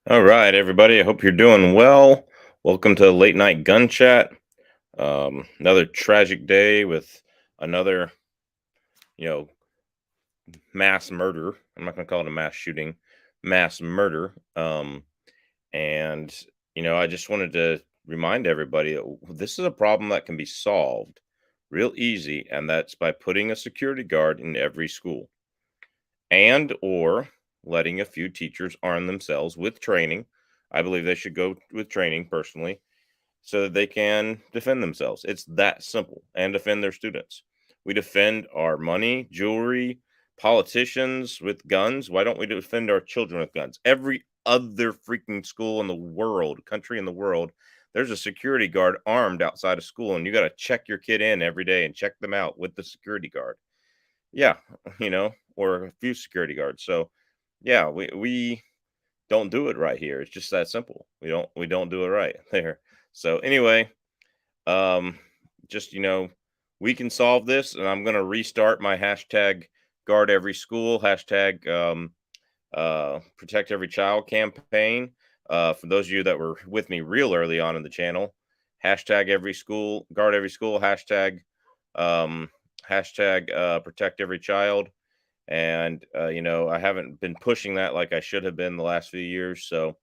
All right, everybody. I hope you're doing well. Welcome to Late Night Gun Chat. Another tragic day with another, you know, mass murder. I'm not going to call it a mass shooting, mass murder. And I just wanted to remind everybody that this is a problem that can be solved real easy, and that's by putting a security guard in every school, and or letting a few teachers arm themselves with training. I believe they should go with training personally so that they can defend themselves. It's that simple, and defend their students. We defend our money, jewelry, politicians with guns. Why don't we defend our children with guns? Every other freaking school in the world, country in the world, there's a security guard armed outside of school, and you got to check your kid in every day and check them out with the security guard. Yeah, or a few security guards. So, yeah, we don't do it right here. It's just that simple. We don't do it right there. So anyway, um, just we can solve this, and I'm gonna restart my hashtag guard every school, hashtag protect every child campaign. For those of you that were with me real early on in the channel, hashtag every school, guard every school, um, hashtag protect every child. And I haven't been pushing that like I should have been the last few years. So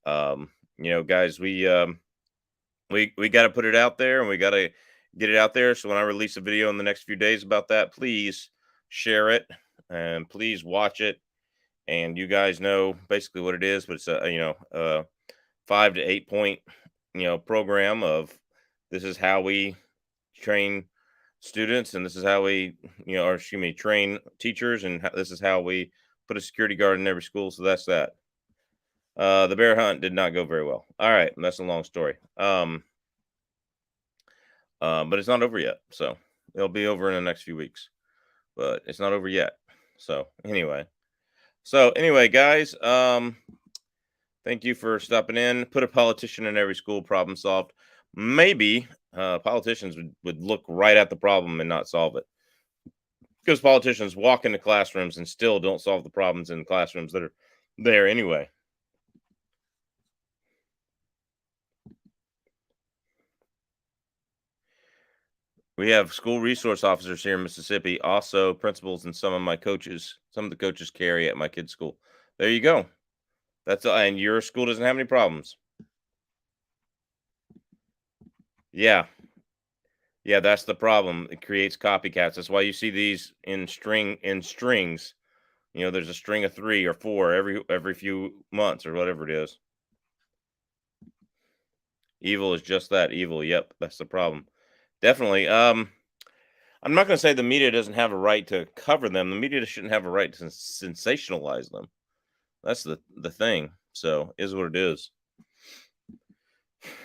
guys, we got to put it out there, and we got to get it out there. So when I release a video in the next few days about that, please share it and please watch it. And you guys know basically what it is, but it's a 5 to 8 point program of this is how we train students, and this is how we or excuse me, train teachers, and this is how we put a security guard in every school. So that's that. The bear hunt did not go very well. All right, that's a long story. But it's not over yet, so it'll be over in the next few weeks. But it's not over yet. So anyway, guys, thank you for stopping in. Put a politician in every school. Problem solved. Maybe politicians would look right at the problem and not solve it, because politicians walk into classrooms and still don't solve the problems in classrooms that are there anyway. We have school resource officers here in Mississippi, also principals, and some of the coaches carry at my kid's school. There you go. And your school doesn't have any problems. Yeah. Yeah, that's the problem. It creates copycats. That's why you see these in strings. There's a string of 3 or 4 every few months or whatever it is. Evil is just that, evil. Yep, that's the problem. Definitely. I'm not going to say the media doesn't have a right to cover them. The media shouldn't have a right to sensationalize them. That's the thing. So, is what it is.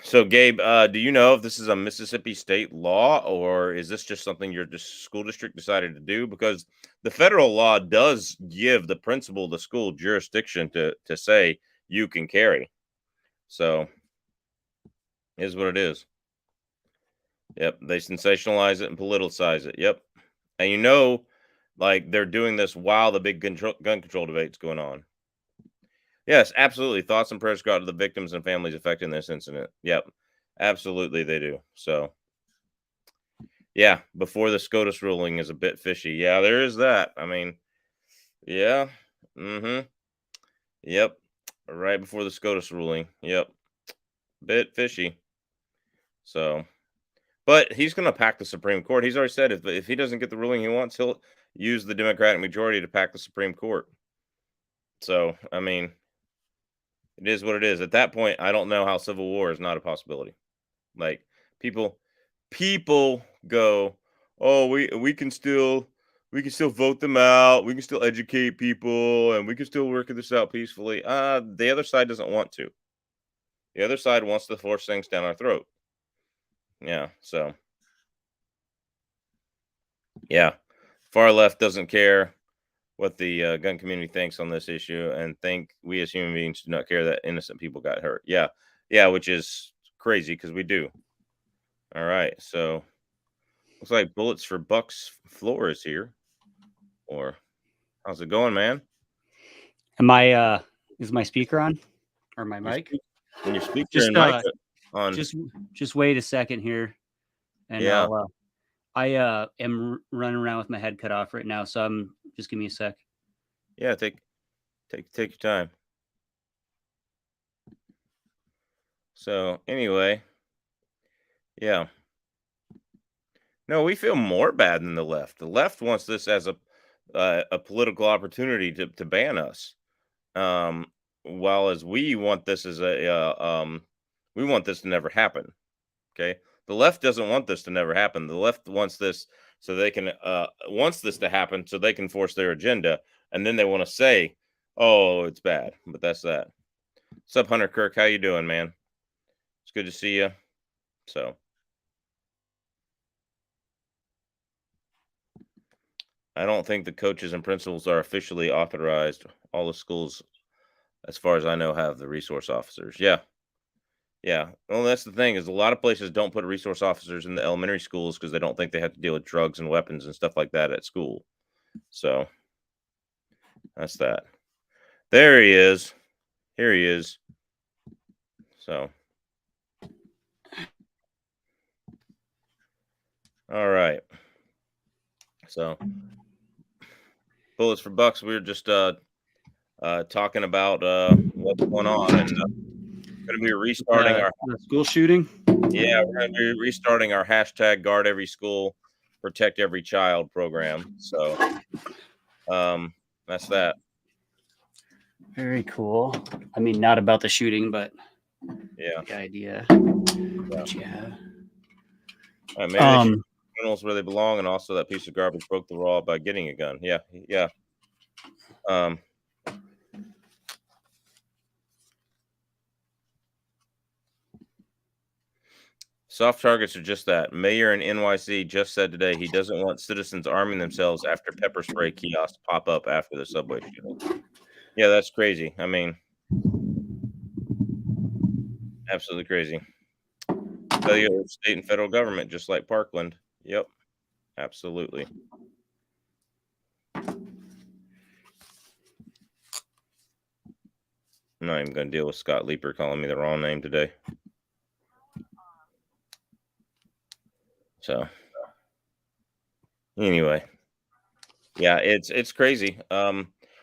So, Gabe, do you know if this is a Mississippi state law, or is this just something your school district decided to do? Because the federal law does give the principal of the school jurisdiction to say you can carry. So, is what it is. Yep, they sensationalize it and politicize it. Yep, and like they're doing this while the big gun control debate's going on. Yes, absolutely. Thoughts and prayers go out to the victims and families affected in this incident. Yep, absolutely they do. So, yeah, before the SCOTUS ruling is a bit fishy. Yeah, there is that. I mean, yeah, mm-hmm. Yep, right before the SCOTUS ruling. Yep, bit fishy. So, but he's going to pack the Supreme Court. He's already said if he doesn't get the ruling he wants, he'll use the Democratic majority to pack the Supreme Court. So, I mean, it is what it is. At that point, I don't know how civil war is not a possibility. Like people, people go, oh, we can still vote them out. We can still educate people, and we can still work this out peacefully. The other side doesn't want to. The other side wants to force things down our throat. Yeah. So yeah, far left doesn't care what the gun community thinks on this issue, and think we as human beings do not care that innocent people got hurt. Yeah, yeah, which is crazy because we do. All right, so looks like Bullets for Bucks floor is here. Or how's it going, man? Am I is my speaker on? or my mic. When you speak Just during mic on, just wait a second here, and yeah, I am running around with my head cut off right now, so just give me a sec. yeah, take your time. So anyway, yeah. No, we feel more bad than the left. The left wants this as a political opportunity to ban us. While as we want this as we want this to never happen. Okay, the left doesn't want this to never happen. The left wants this so they can wants this to happen so they can force their agenda, and then they want to say, "Oh, it's bad," but that's that. What's up, Hunter Kirk? How you doing, man? It's good to see you. So, I don't think the coaches and principals are officially authorized. All the schools, as far as I know, have the resource officers. Yeah. Yeah. Well, that's the thing is a lot of places don't put resource officers in the elementary schools because they don't think they have to deal with drugs and weapons and stuff like that at school. So that's that. There he is. Here he is. So, all right. So, bullets for bucks. We were just talking about what's going on, and going to be restarting our The school shooting. yeah, we're going to be restarting our hashtag guard every school, protect every child program. So, that's that. Very cool. I mean, not about the shooting, but Yeah, the idea. yeah. Yeah. Maybe they should put criminals where they belong, and also that piece of garbage broke the law by getting a gun. Yeah, yeah. Soft targets are just that. Mayor in NYC just said today he doesn't want citizens arming themselves after pepper spray kiosks pop up after the subway shooting. Yeah, that's crazy. I mean, absolutely crazy. Failure of state and federal government, just like Parkland. Yep, absolutely. I'm not even going to deal with Scott Leeper calling me the wrong name today. So, anyway, yeah, it's crazy.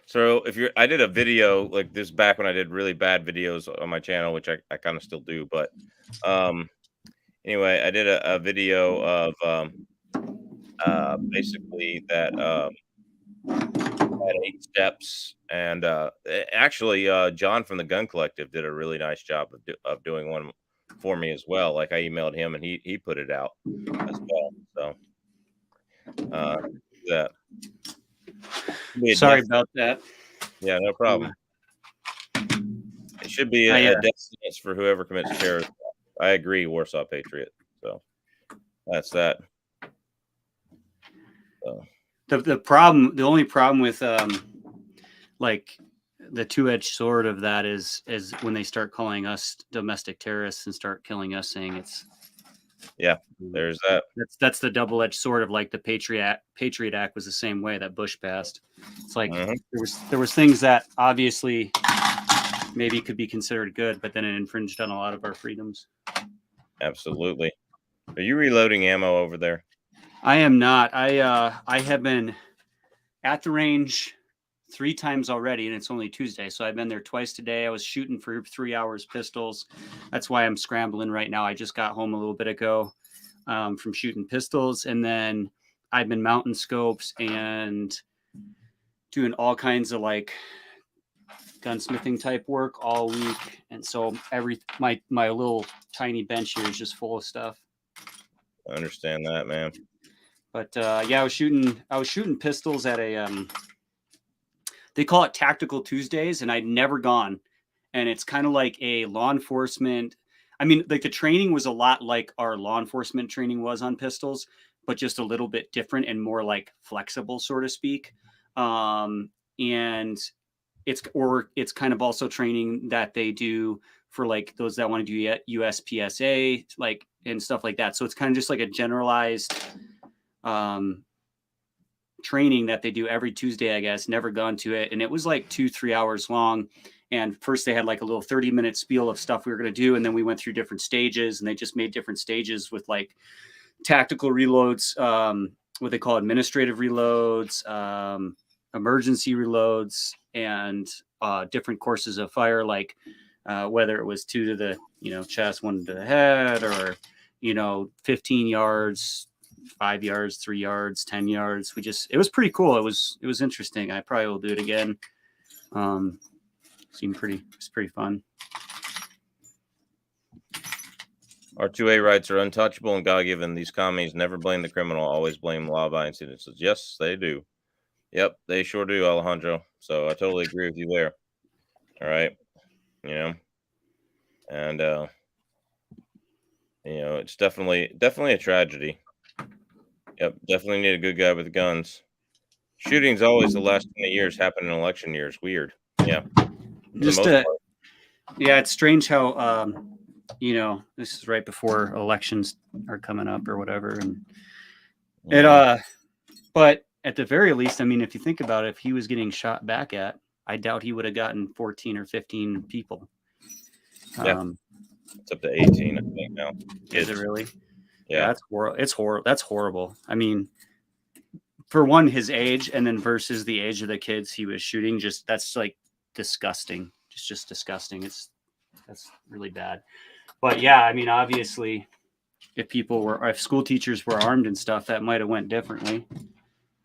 So if I did a video like this back when I did really bad videos on my channel, which I kind of still do, but anyway, I did a video of basically that had 8 steps, and actually John from the Gun Collective did a really nice job of doing one for me as well. Like I emailed him and he put it out as well. So that Sorry about that. Yeah, no problem. It should be a death sentence for whoever commits terrorism. I agree, Warsaw Patriot. So that's that. So. The only problem with like the two-edged sword of that is when they start calling us domestic terrorists and start killing us, saying it's there's that. That's the double-edged sword of like the Patriot Act was the same way that Bush passed. It's like there was things that obviously maybe could be considered good, but then it infringed on a lot of our freedoms. Absolutely. Are you reloading ammo over there? I am not. I have been at the range 3 times already, and it's only Tuesday, so I've been there twice today. I was shooting for 3 hours pistols. That's why I'm scrambling right now. I just got home a little bit ago from shooting pistols, and then I've been mounting scopes and doing all kinds of like gunsmithing type work all week, and so my little tiny bench here is just full of stuff. I understand that, man. But yeah, I was shooting pistols at a they call it Tactical Tuesdays, and I'd never gone. And it's kind of like a law enforcement. I mean, like the training was a lot like our law enforcement training was on pistols, but just a little bit different and more like flexible, so to speak. And it's kind of also training that they do for like those that want to do USPSA, like and stuff like that. So it's kind of just like a generalized training that they do every Tuesday, I guess. Never gone to it, and it was like 2-3 hours long, And first they had like a little 30-minute spiel of stuff we were going to do. And then we went through different stages, and they just made different stages with like tactical reloads, what they call administrative reloads, emergency reloads, and different courses of fire, like whether it was 2 to the, chest, 1 to the head, or, 15 yards, 5 yards, 3 yards, 10 yards. It was pretty cool. It was interesting. I probably will do it again. It's pretty fun. Our 2A rights are untouchable and God-given. These commies never blame the criminal, always blame law-abiding citizens. Yes, they do. Yep, they sure do, Alejandro. So I totally agree with you there. All right. And it's definitely a tragedy. Yep, definitely need a good guy with guns. Shootings always the last 20 years happen in election years. Weird. Yeah. Yeah, it's strange how this is right before elections are coming up or whatever, and but at the very least, I mean, if you think about it, if he was getting shot back at, I doubt he would have gotten 14 or 15 people. Yeah. It's up to 18, I think now. Is it really? Yeah. That's horrible. It's horrible. That's horrible. I mean, for one, his age, and then versus the age of the kids he was shooting, that's like disgusting. Just disgusting. That's really bad. But yeah, I mean, obviously, if school teachers were armed and stuff, that might have went differently.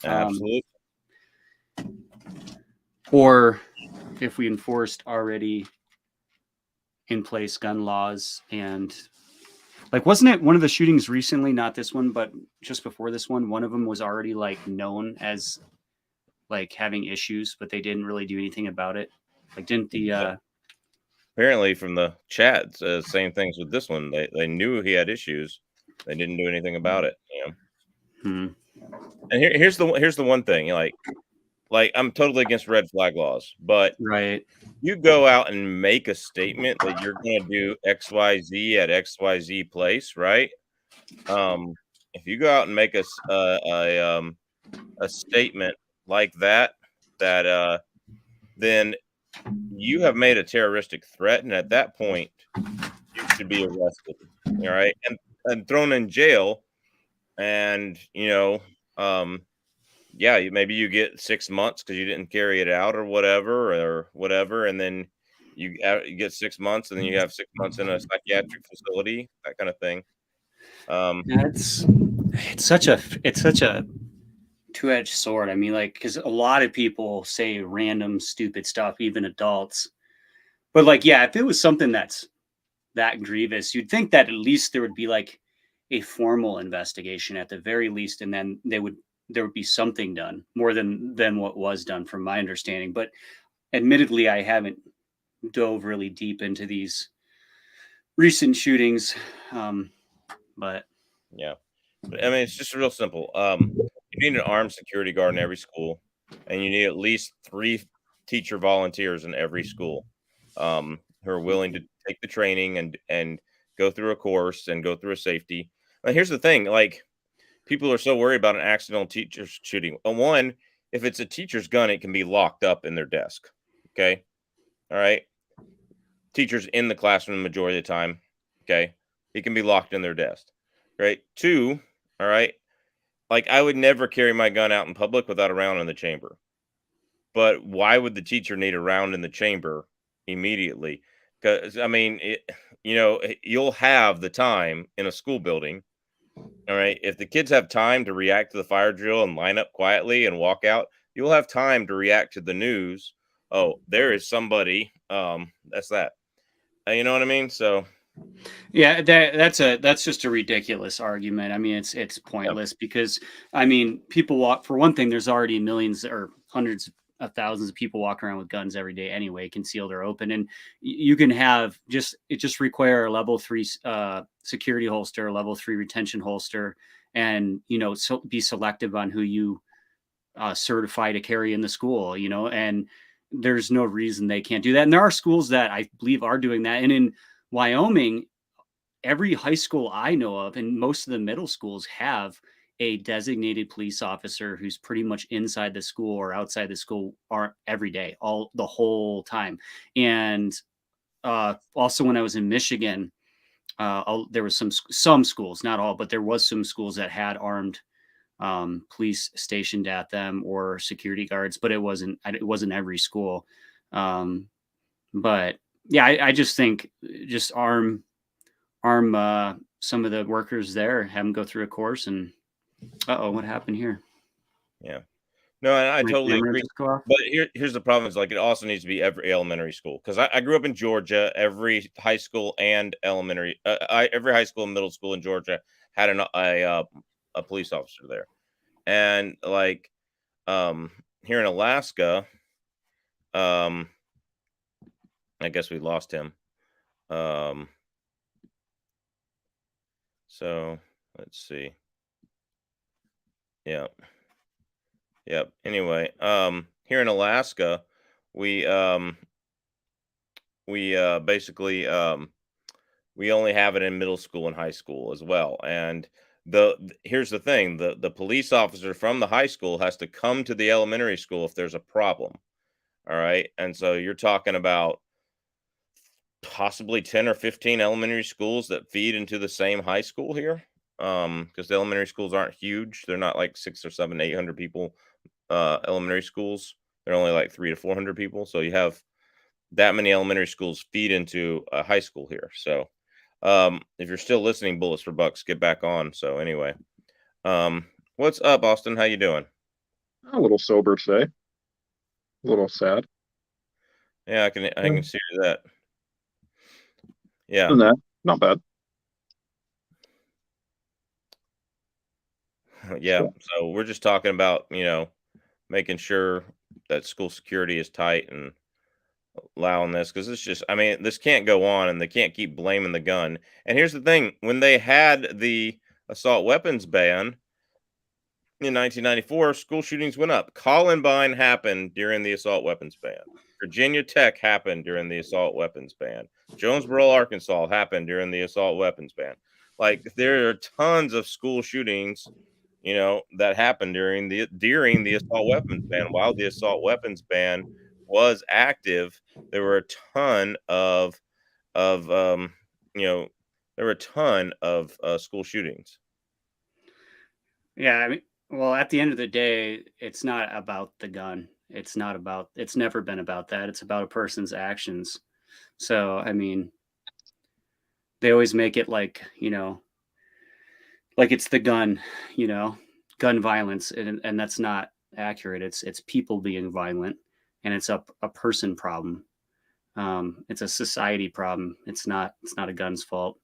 Absolutely. Or if we enforced already in place gun laws, and like, wasn't it one of the shootings recently, not this one, but just before this one of them was already like known as like having issues, but they didn't really do anything about it. Like, didn't the apparently from the chat, same things with this one. They knew he had issues. They didn't do anything about it. And here's the one thing, like I'm totally against red flag laws, but right, you go out and make a statement that you're going to do XYZ at XYZ place, right? If you go out and make a statement like that, then you have made a terroristic threat, and at that point, you should be arrested. All right, and thrown in jail, and maybe you get 6 months because you didn't carry it out or whatever, and then you get 6 months, and then you have 6 months in a psychiatric facility, that kind of thing. It's such a two-edged sword. I mean, like, because a lot of people say random stupid stuff, even adults. But like, yeah, if it was something that's that grievous, you'd think that at least there would be like a formal investigation at the very least, and then there would be something done more than what was done, from my understanding. But admittedly, I haven't dove really deep into these recent shootings. But yeah, I mean, it's just real simple. You need an armed security guard in every school, and you need at least 3 teacher volunteers in every school, who are willing to take the training and go through a course and go through a safety. Now, here's the thing, like, people are so worried about an accidental teacher shooting. One, if it's a teacher's gun, it can be locked up in their desk. Okay. All right. Teachers in the classroom the majority of the time. Okay. It can be locked in their desk. Right. 2, all right. Like, I would never carry my gun out in public without a round in the chamber. But why would the teacher need a round in the chamber immediately? Because, I mean, you'll have the time in a school building. All right. If the kids have time to react to the fire drill and line up quietly and walk out, you'll have time to react to the news. Oh, there is somebody. That's that. You know what I mean? So, yeah, that's just a ridiculous argument. I mean, it's pointless, because I mean, people walk, for one thing, there's already millions or hundreds of thousands of people walking around with guns every day anyway, concealed or open, and you can have just require a level 3 security holster, a level 3 retention holster, and so be selective on who you certify to carry in the school, and there's no reason they can't do that. And there are schools that I believe are doing that, and in Wyoming, every high school I know of, and most of the middle schools, have a designated police officer who's pretty much inside the school or outside the school every day, all the whole time. And also, when I was in Michigan, there was some schools, not all, but there was some schools that had armed police stationed at them or security guards, but it wasn't every school. Um, but yeah, I just think just arm some of the workers there, have them go through a course, and what happened here? Yeah. No, and I My totally camera agree. just go off. But here's the problem is like it also needs to be every elementary school because I grew up in Georgia. Every high school and elementary, every high school and middle school in Georgia had a police officer there, and like here in Alaska, um, I guess we lost him. Um, so let's see. Yeah. Yep. Anyway, here in Alaska, we basically we only have it in middle school and high school as well. And here's the thing: the police officer from the high school has to come to the elementary school if there's a problem. All right, and so you're talking about possibly 10 or 15 elementary schools that feed into the same high school here. Because the elementary schools aren't huge; they're not like 600 or 700, 800 people elementary schools. They're only like 300 to 400 people. So you have that many elementary schools feed into a high school here. So if you're still listening, Bullets for Bucks, get back on. So anyway, what's up, Austin? How you doing? A little sober today. A little sad. Yeah, I can see that. Yeah. Other than that, not bad. Yeah. So, So we're just talking about, making sure that school security is tight and allowing this because it's just, I mean, this can't go on and they can't keep blaming the gun. And here's the thing: when they had the assault weapons ban in 1994, school shootings went up. Columbine happened during the assault weapons ban. Virginia Tech happened during the assault weapons ban. Jonesboro, Arkansas happened during the assault weapons ban. Like there are tons of school shootings, that happened during the assault weapons ban. While the assault weapons ban was active, there were a ton of there were a ton of school shootings. Yeah, I mean, well, at the end of the day, it's not about the gun. It's never been about that. It's about a person's actions. So, I mean, they always make it like, like it's the gun, gun violence. And that's not accurate. It's people being violent, and it's a person problem. It's a society problem. It's not a gun's fault.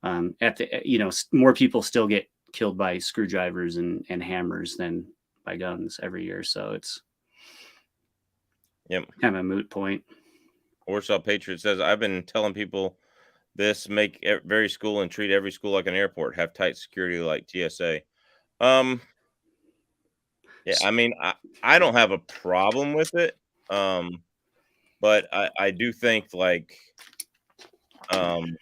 More people still get killed by screwdrivers and hammers than by guns every year. So it's Yep. kind of a moot point. Warsaw Patriot says, I've been telling people this: make very school and treat every school like an airport, have tight security like TSA. Yeah, I mean, I don't have a problem with it. But I do think like um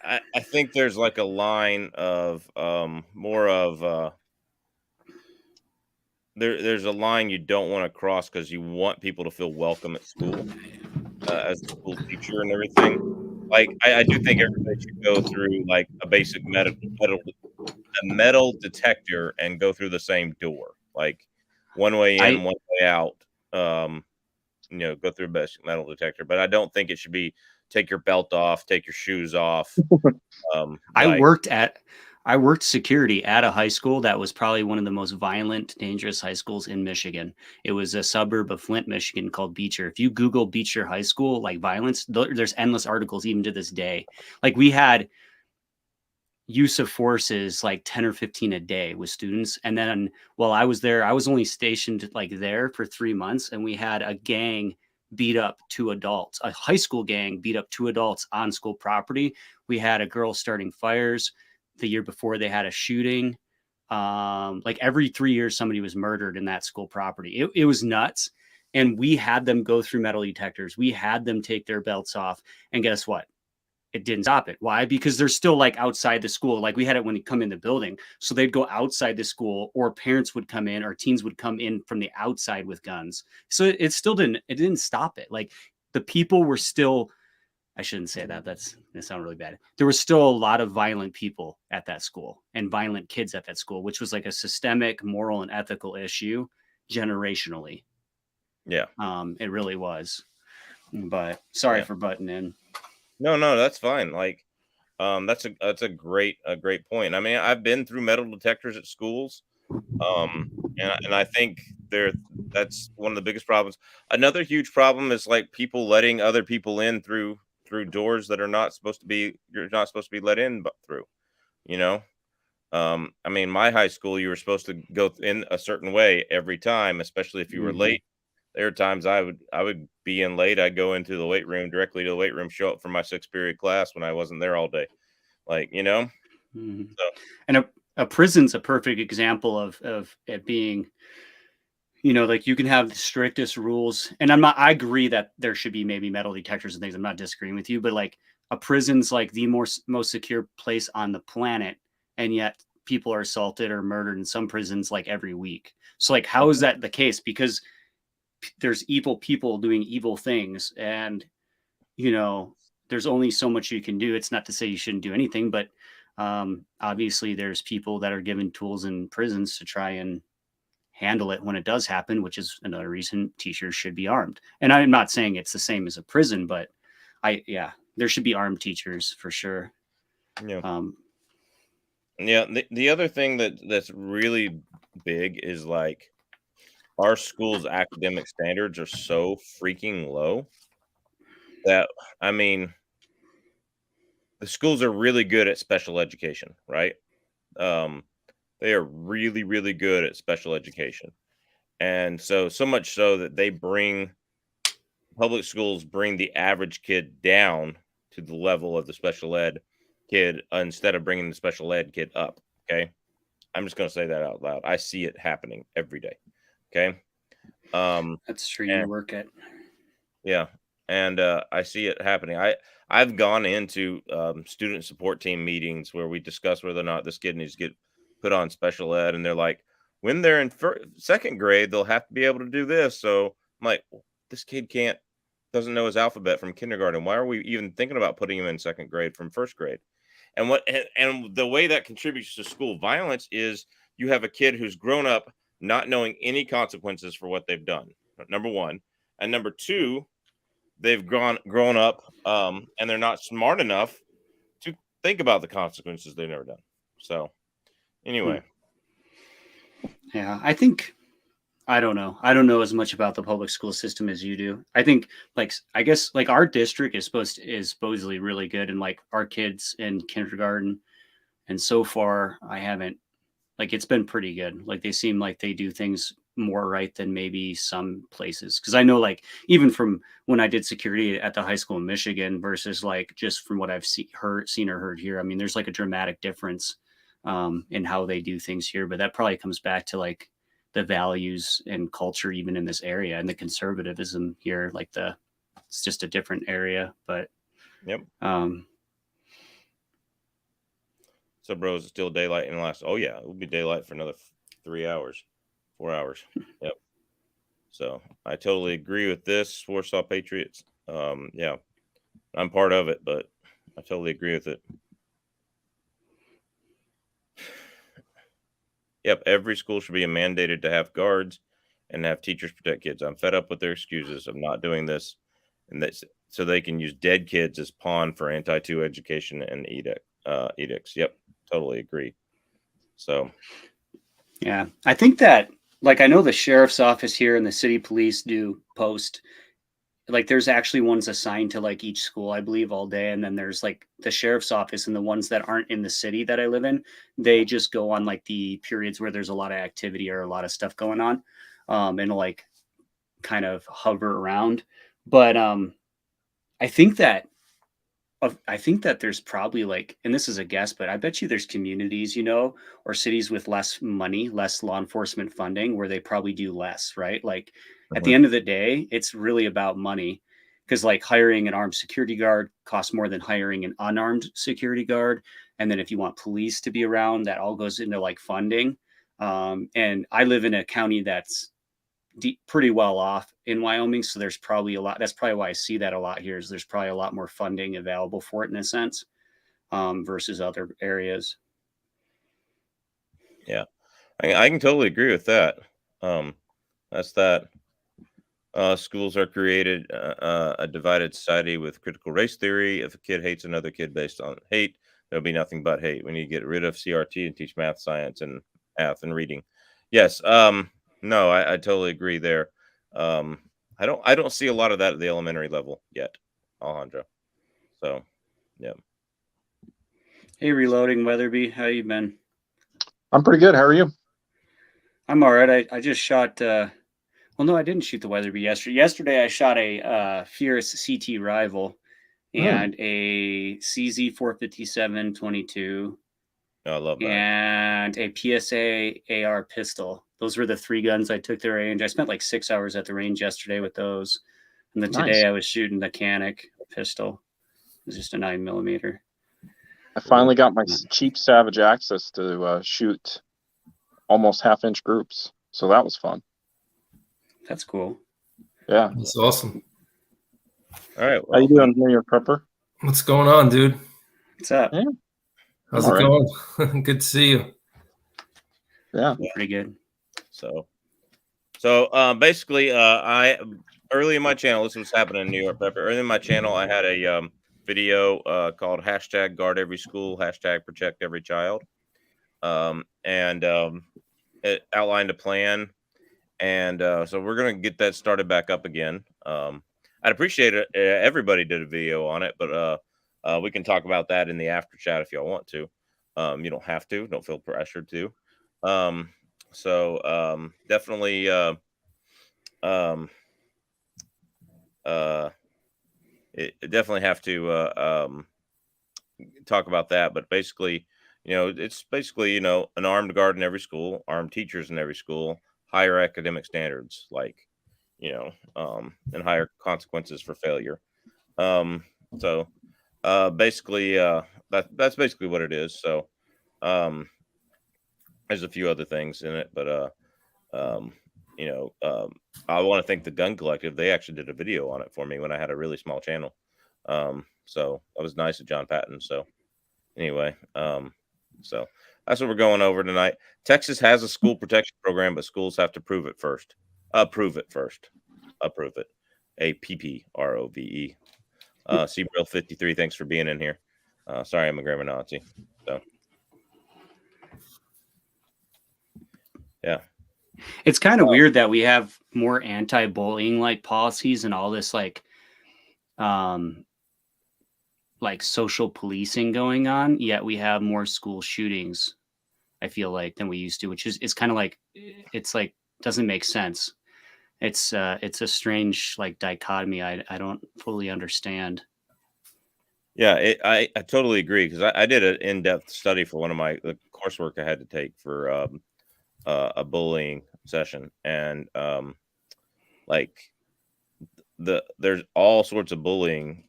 I think there's like a line of more of there's a line you don't want to cross because you want people to feel welcome at school as a school teacher and everything. Like I do think everybody should go through like a basic metal detector and go through the same door, like one way in, I one way out. Go through a basic metal detector, but I don't think it should be take your belt off, take your shoes off. I Like, worked security at a high school that was probably one of the most violent, dangerous high schools in Michigan. It was a suburb of Flint, Michigan called Beecher. If you Google Beecher High School, like violence, there's endless articles even to this day. Like we had use of forces like 10 or 15 a day with students. And then while I was there, I was only stationed like there for 3 months, and we had a gang beat up two adults, a high school gang beat up two adults on school property. We had a girl starting fires. The year before, they had a shooting. Like every 3 years, somebody was murdered in that school property. It was nuts. And we had them go through metal detectors. We had them take their belts off. And guess what? it didn't stop it. Why? Because they're still like outside the school. Like we had it when they come in the building. So they'd go outside the school, or parents would come in, or teens would come in from the outside with guns. So it still didn't stop it. Like the people were still, I shouldn't say that. That's going to sound really bad. There was still a lot of violent people at that school and violent kids at that school, which was like a systemic moral and ethical issue generationally. Yeah. It really was. But sorry for butting in. No, that's fine. Like, that's a great point. I mean, I've been through metal detectors at schools, and I think that's one of the biggest problems. Another huge problem is like people letting other people in through doors that are not supposed to be. You're not supposed to be let in but through. You know, I mean, my high school, you were supposed to go in a certain way every time, especially if you were late. There are times I would be in late. I'd go into the weight room, directly to the weight room, show up for my 6th period class when I wasn't there all day. Like, so And a prison's a perfect example of it being, like you can have the strictest rules. And I agree that there should be maybe metal detectors and things. I'm not disagreeing with you, but like a prison's like the most secure place on the planet. And yet people are assaulted or murdered in some prisons like every week. So like, how is that the case? Because there's evil people doing evil things, and there's only so much you can do. It's not to say you shouldn't do anything, but obviously there's people that are given tools in prisons to try and handle it when it does happen, which is another reason teachers should be armed. And I'm not saying it's the same as a prison, but there should be armed teachers for sure. The other thing that's really big is like our school's academic standards are so freaking low that, I mean, the schools are really good at special education, right? They are really, really good at special education. And so much so that public schools bring the average kid down to the level of the special ed kid instead of bringing the special ed kid up. Okay. I'm just going to say that out loud. I see it happening every day. Okay. That's true. You work at. Yeah. And I see it happening. I've gone into student support team meetings where we discuss whether or not this kid needs to get put on special ed. And they're like, when they're in 2nd grade, they'll have to be able to do this. So I'm like, this kid doesn't know his alphabet from kindergarten. Why are we even thinking about putting him in 2nd grade from 1st grade? And the way that contributes to school violence is you have a kid who's grown up not knowing any consequences for what they've done. Number one. And number two, they've grown up and they're not smart enough to think about the consequences they've never done. So anyway. Yeah, I don't know. I don't know as much about the public school system as you do. I think I guess our district is supposedly really good, and like our kids in kindergarten, and so far I haven't, it's been pretty good. Like they seem like they do things more right than maybe some places. Cause I know even from when I did security at the high school in Michigan versus just from what I've seen or heard here, I mean, there's a dramatic difference in how they do things here, but that probably comes back to the values and culture, even in this area, and the conservatism here, it's just a different area, but yep. So bro, is it still daylight in the last? Oh yeah, it will be daylight for another 4 hours. Yep. So I totally agree with this. Warsaw Patriots. Yeah, I'm part of it, but I totally agree with it. Yep, every school should be mandated to have guards and have teachers protect kids. I'm fed up with their excuses of not doing this, and that's so they can use dead kids as pawn for anti-2 education and edicts. Yep, totally agree. So, yeah, I think that I know the sheriff's office here and the city police do post. There's actually ones assigned to each school, I believe, all day. And then there's the sheriff's office, and the ones that aren't in the city that I live in, they just go on the periods where there's a lot of activity or a lot of stuff going on, and kind of hover around. But I think that there's probably and this is a guess, but I bet you there's communities, or cities with less money, less law enforcement funding, where they probably do less, right? At the end of the day, it's really about money. because like hiring an armed security guard costs more than hiring an unarmed security guard. And then if you want police to be around, that all goes into like funding. And I live in a county that's pretty well off in Wyoming. So there's probably a lot. That's probably why I see that a lot here is there's probably a lot more funding available for it in a sense versus other areas. Yeah, I can totally agree with that. That's that. Schools are created a divided society with critical race theory. If a kid hates another kid based on hate, there'll be nothing but hate. We need to get rid of CRT and teach math, science, and math and reading. Yes. No, I totally agree there. I don't see a lot of that at the elementary level yet, Alejandro. So, yeah. Hey, Reloading Weatherby, how you been? I'm pretty good. How are you? I'm all right. I just shot. Well, no, I didn't shoot the Weatherby yesterday. Yesterday, I shot a Fierce CT Rival and a CZ 457 22 I love that. and a PSA AR pistol. Those were the 3 guns I took to range. I spent like 6 hours at the range yesterday with those. And then today I was shooting the Canic pistol. It was just a 9mm. I finally got my cheap Savage access to shoot almost half-inch groups. So that was fun. That's cool. Yeah. That's awesome. All right. How you doing, New York Prepper? What's going on, dude? What's up? Yeah. How's it going? Good to see you. Yeah. Pretty good. So basically, I early in my channel, this was happening in New York Pepper. Early in my channel, I had a video called #GuardEverySchool, #ProtectEveryChild, and it outlined a plan, and so we're gonna get that started back up again. I'd appreciate it. Everybody did a video on it, but we can talk about that in the after chat if y'all want to. You don't have to. Don't feel pressured to. So definitely definitely have to talk about that. But basically, it's basically, an armed guard in every school, armed teachers in every school, higher academic standards, like, and higher consequences for failure. So basically, that's basically what it is. So there's a few other things in it, but I want to thank the Gun Collective. They actually did a video on it for me when I had a really small channel. So that was nice of John Patton. So anyway, so that's what we're going over tonight. Texas has a school protection program, but schools have to prove it first. Approve it first. Approve it. APPROVE. Seabrill 53. Thanks for being in here. Sorry, I'm a grammar Nazi. So yeah. It's kind of weird that we have more anti-bullying like policies and all this like social policing going on, yet we have more school shootings, I feel like, than we used to, which is it's kind of like it's like doesn't make sense. It's a strange like dichotomy I don't fully understand. Yeah, I totally agree because I did an in-depth study for one of the coursework I had to take for a bullying session, and like there's all sorts of bullying,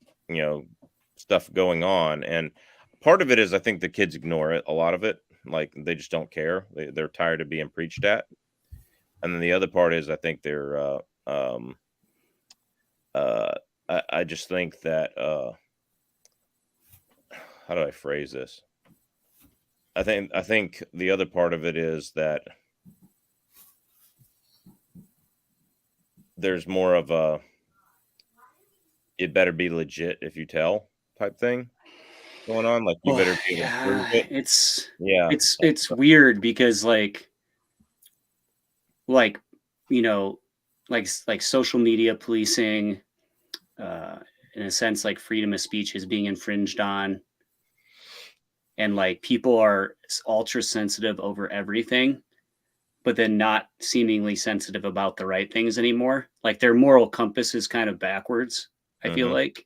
stuff going on, and part of it is I think the kids ignore it. A lot of it, like they just don't care. They're tired of being preached at, and then the other part is I think they're I just think that how do I phrase this? I think the other part of it is that there's more of a it better be legit if you tell type thing going on. Like you better be able to prove it. It's weird because like social media policing, in a sense, like freedom of speech is being infringed on. And like people are ultra sensitive over everything, but then not seemingly sensitive about the right things anymore. Like their moral compass is kind of backwards. I feel like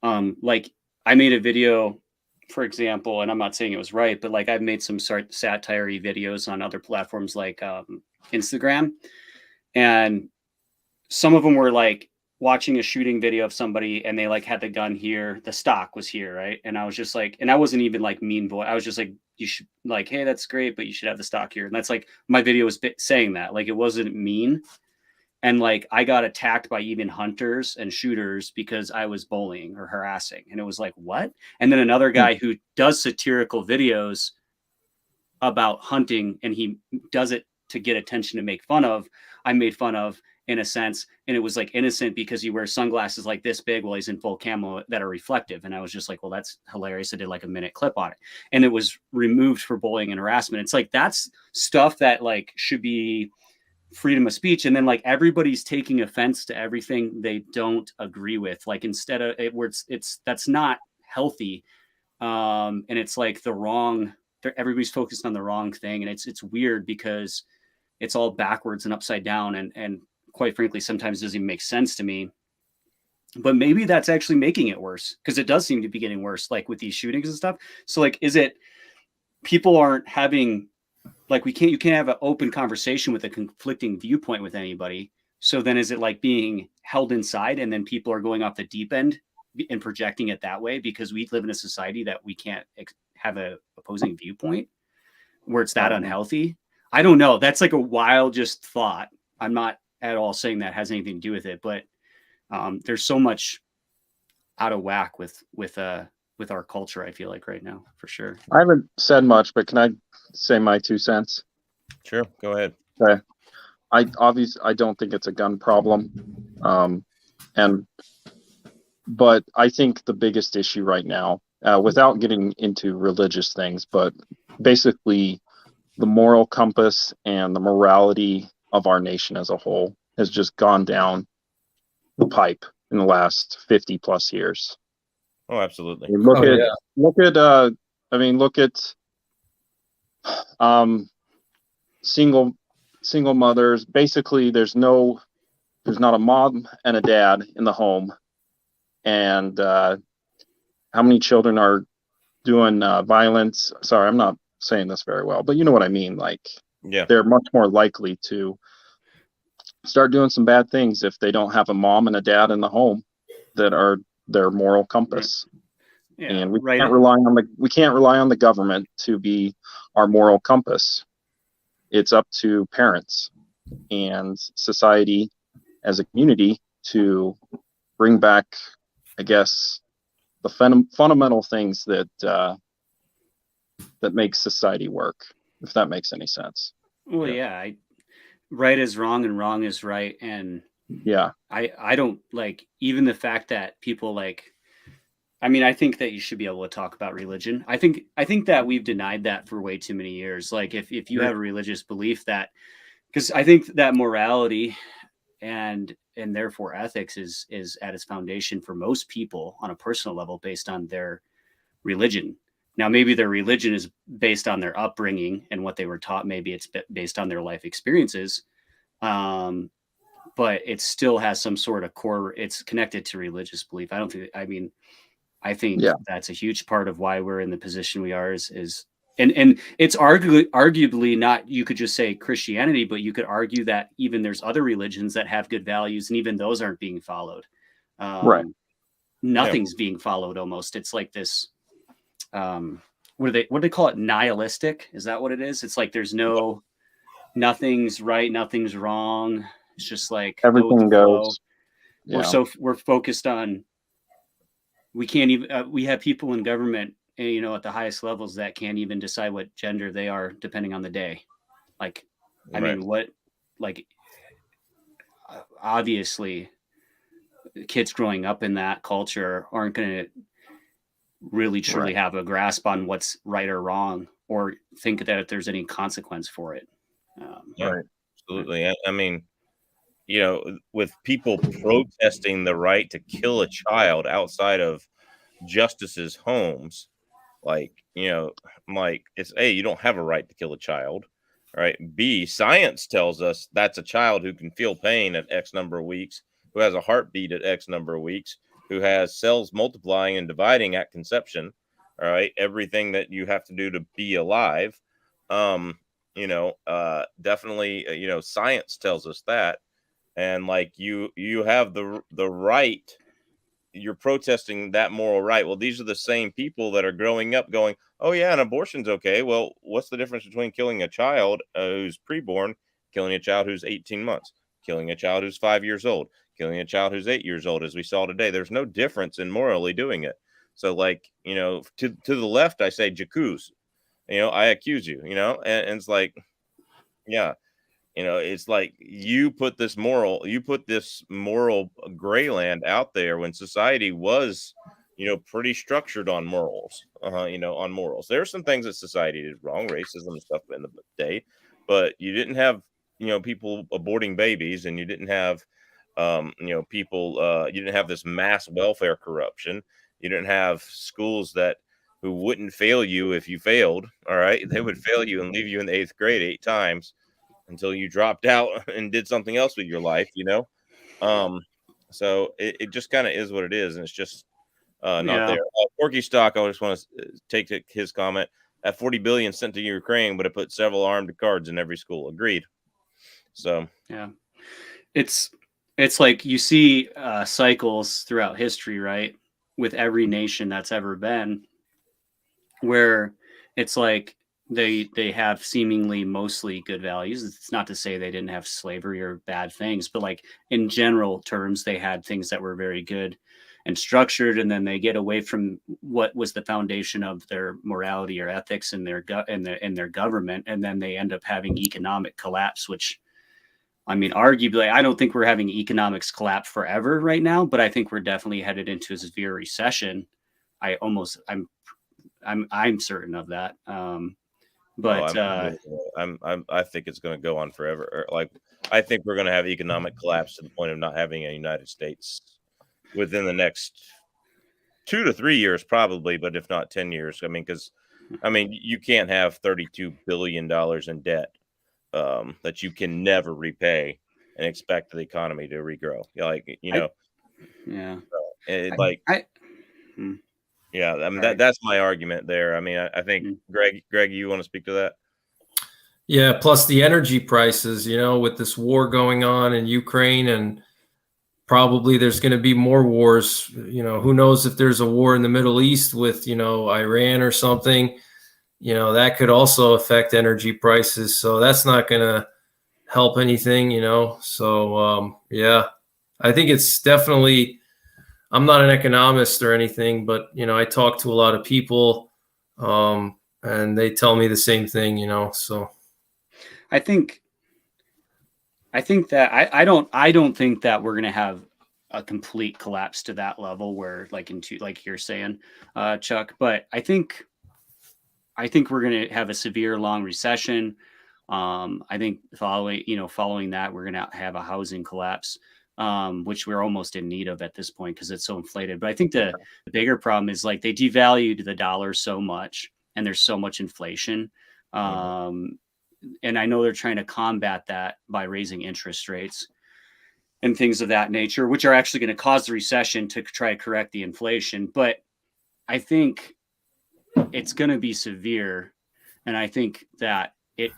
I made a video, for example, and I'm not saying it was right, but like I've made some satire videos on other platforms like Instagram, and some of them were like watching a shooting video of somebody and they like had the gun here, the stock was here, right? And I was just like, and I wasn't even like mean voice. I was just like, you should like, hey, that's great, but you should have the stock here. And that's like my video was saying that, like, it wasn't mean. And like I got attacked by even hunters and shooters because I was bullying or harassing. And it was like, what? And then another guy who does satirical videos about hunting, and he does it to get attention to make fun of, I made fun of in a sense. And it was like innocent because he wears sunglasses like this big while he's in full camo that are reflective. And I was just like, well, that's hilarious. I did like a minute clip on it. And it was removed for bullying and harassment. It's like, that's stuff that like should be freedom of speech. And then like everybody's taking offense to everything they don't agree with. Like instead of it, where it's that's not healthy. And it's like the wrong, everybody's focused on the wrong thing. And it's weird because it's all backwards and upside down. And quite frankly, sometimes it doesn't even make sense to me. But maybe that's actually making it worse, because it does seem to be getting worse, like with these shootings and stuff. So like, is it people aren't having, like, you can't have an open conversation with a conflicting viewpoint with anybody. So then is it like being held inside, and then people are going off the deep end and projecting it that way because we live in a society that we can't have a opposing viewpoint where it's that unhealthy? I don't know. That's like a wild just thought. I'm not at all saying that has anything to do with it, but there's so much out of whack with our culture, I feel like, right now, for sure. I haven't said much, but can I say my 2 cents? Sure, go ahead. Okay. I don't think it's a gun problem. But I think the biggest issue right now, without getting into religious things, but basically the moral compass and the morality of our nation as a whole has just gone down the pipe in the last 50 plus years. Oh, absolutely. Look at single mothers. Basically, there's not a mom and a dad in the home. And how many children are doing violence? Sorry, I'm not saying this very well, but you know what I mean. Like, yeah, they're much more likely to start doing some bad things if they don't have a mom and a dad in the home that are their moral compass. Yeah, and we can't rely on the government to be our moral compass. It's up to parents and society as a community to bring back, I guess, the fundamental things that make society work, if that makes any sense. Well, yeah, right is wrong and wrong is right. And yeah, I don't like even the fact that people like, I mean, I think that you should be able to talk about religion. I think that we've denied that for way too many years. Like if you have a religious belief, that, because I think that morality and therefore ethics is at its foundation for most people on a personal level based on their religion. Now, maybe their religion is based on their upbringing and what they were taught. Maybe it's based on their life experiences. But it still has some sort of core, it's connected to religious belief. I think that's a huge part of why we're in the position we are is and it's arguably not, you could just say Christianity, but you could argue that even there's other religions that have good values, and even those aren't being followed. Right. Nothing's being followed almost. It's like this, what do they call it? Nihilistic? Is that what it is? It's like there's nothing's right, nothing's wrong. It's just like everything goes. Yeah. We're focused on, we can't even, we have people in government, at the highest levels that can't even decide what gender they are depending on the day. Like, I mean, obviously kids growing up in that culture aren't going to really truly have a grasp on what's right or wrong, or think that there's any consequence for it. Absolutely. I mean, with people protesting the right to kill a child outside of justices' homes, like, it's A, you don't have a right to kill a child, right? B, science tells us that's a child who can feel pain at X number of weeks, who has a heartbeat at X number of weeks, who has cells multiplying and dividing at conception, all right? Everything that you have to do to be alive. Definitely, science tells us that. and like you have the right. You're protesting that moral right. Well, these are the same people that are growing up going, oh yeah, an abortion's okay. Well, what's the difference between killing a child who's preborn, killing a child who's 18 months, killing a child who's 5 years old, killing a child who's 8 years old, as we saw today? There's no difference in morally doing it. So like, to the left, I say, j'accuse, I accuse you, and it's like, yeah, it's like you put this moral gray land out there when society was, pretty structured on morals, on morals. There are some things that society did wrong, racism and stuff in the day, but you didn't have, people aborting babies, and you didn't have, people, you didn't have this mass welfare corruption. You didn't have schools who wouldn't fail you if you failed. All right. They would fail you and leave you in the 8th grade 8 times until you dropped out and did something else with your life, so it just kind of is what it is, and it's just not there. Porky Stock, I just want to take his comment. At 40 billion sent to Ukraine, but it put several armed guards in every school. Agreed. So yeah, it's like you see cycles throughout history, right, with every nation that's ever been, where it's like they have seemingly mostly good values. It's not to say they didn't have slavery or bad things, but like in general terms, they had things that were very good and structured, and then they get away from what was the foundation of their morality or ethics in their government, and then they end up having economic collapse, which, I mean, arguably, I don't think we're having economics collapse forever right now, but I think we're definitely headed into a severe recession. I'm certain of that. But I think it's going to go on forever. Like, I think we're going to have economic collapse to the point of not having a United States within the next 2 to 3 years, probably, but if not 10 years. Because you can't have $32 billion in debt that you can never repay and expect the economy to regrow. That's my argument there. I think Greg, you want to speak to that? Yeah. Plus the energy prices, with this war going on in Ukraine, and probably there's going to be more wars. Who knows if there's a war in the Middle East with, Iran or something, that could also affect energy prices. So that's not going to help anything, So, I think it's definitely, I'm not an economist or anything, but, I talk to a lot of people, and they tell me the same thing, so. I think that I don't think that we're going to have a complete collapse to that level where like like you're saying, Chuck, but I think we're going to have a severe long recession. I think following that, we're going to have a housing collapse, which we're almost in need of at this point because it's so inflated. But I think the bigger problem is like they devalued the dollar so much and there's so much inflation. And I know they're trying to combat that by raising interest rates and things of that nature, which are actually going to cause the recession to try to correct the inflation. But I think it's going to be severe. And I think that it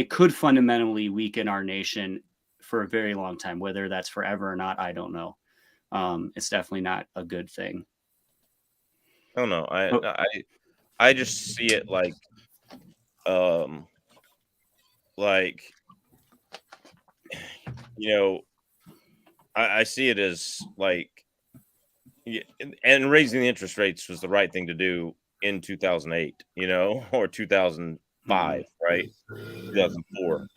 could fundamentally weaken our nation for a very long time. Whether that's forever or not, I don't know. It's definitely not a good thing. Oh no, I just see it like I see it as like, and raising the interest rates was the right thing to do in 2008, or 2005, right? 2004.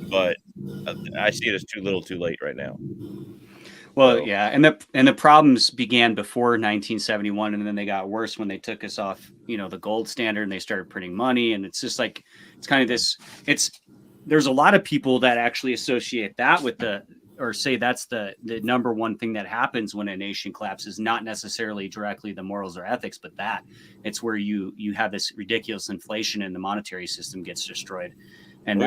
But I see it as too little too late right now. Well, so. Yeah. And the problems began before 1971, and then they got worse when they took us off, the gold standard, and they started printing money. And it's just like, it's kind of this, there's a lot of people that actually associate that with or say that's the number one thing that happens when a nation collapses, not necessarily directly the morals or ethics, but that it's where you have this ridiculous inflation and the monetary system gets destroyed. And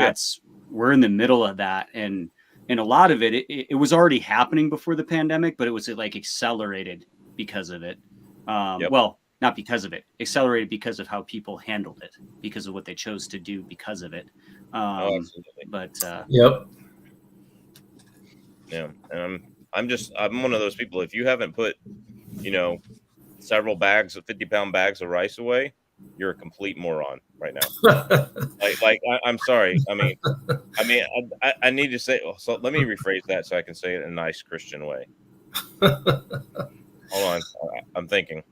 we're in the middle of that. And a lot of it was already happening before the pandemic, but it was like accelerated because of it. Well, not because of it, accelerated because of how people handled it, because of what they chose to do because of it. Absolutely. But yep. Yeah, and I'm one of those people. If you haven't put, you know, several bags of 50-pound bags of rice away, you're a complete moron right now. I'm sorry. I need to say. So let me rephrase that so I can say it in a nice Christian way. Hold on, I'm thinking.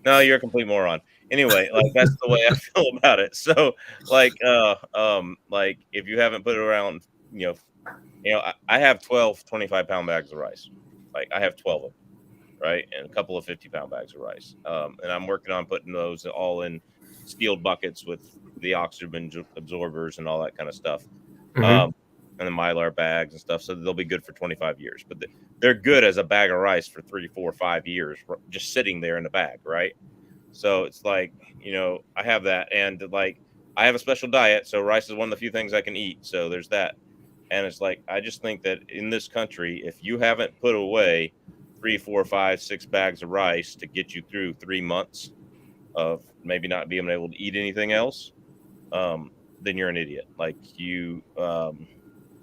No, you're a complete moron. Anyway, like that's the way I feel about it. So, like if you haven't put it around, I have 12 25-pound bags of rice. Like I have 12 of them, right? And a couple of 50-pound bags of rice. And I'm working on putting those all in sealed buckets with the oxygen absorbers and all that kind of stuff. Mhm. And the Mylar bags and stuff, so they'll be good for 25 years. But they're good as a bag of rice for 3, 4, 5 years, just sitting there in the bag, right? So it's like, I have that, and like I have a special diet, so rice is one of the few things I can eat. So there's that. And it's like I just think that in this country, if you haven't put away 3, 4, 5, 6 bags of rice to get you through 3 months of maybe not being able to eat anything else, then you're an idiot. Like you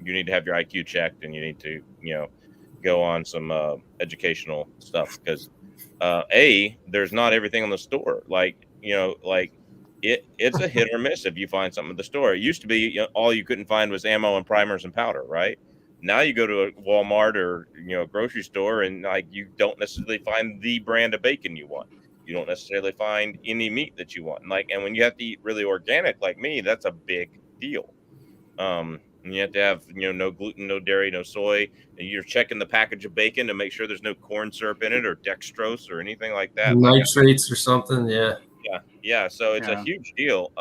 need to have your IQ checked, and you need to, go on some educational stuff because there's not everything on the store. It's a hit or miss if you find something at the store. It used to be all you couldn't find was ammo and primers and powder, right? Now you go to a Walmart or a grocery store, and like you don't necessarily find the brand of bacon you want. You don't necessarily find any meat that you want. And when you have to eat really organic like me, that's a big deal. And you have to have, no gluten, no dairy, no soy. And you're checking the package of bacon to make sure there's no corn syrup in it or dextrose or anything like that. Nitrates or something. Yeah. Yeah. So it's a Yeah. huge deal.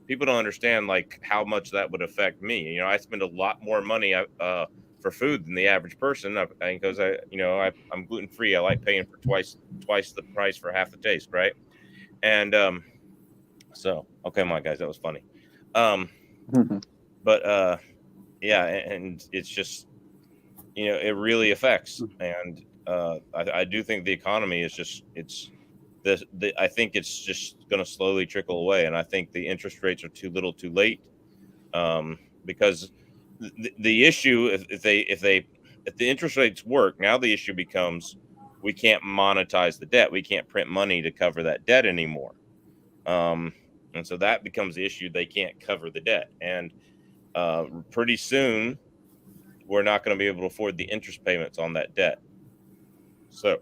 People don't understand like how much that would affect me. I spend a lot more money for food than the average person. Because I'm gluten free. I like paying for twice the price for half the taste, right? And so okay, my guys, that was funny. But yeah, and it's just it really affects. And I do think the economy is just I think it's just going to slowly trickle away, and I think the interest rates are too little too late, because the issue if the interest rates work now, the issue becomes we can't monetize the debt, we can't print money to cover that debt anymore. And so that becomes the issue. They can't cover the debt, and pretty soon we're not going to be able to afford the interest payments on that debt. So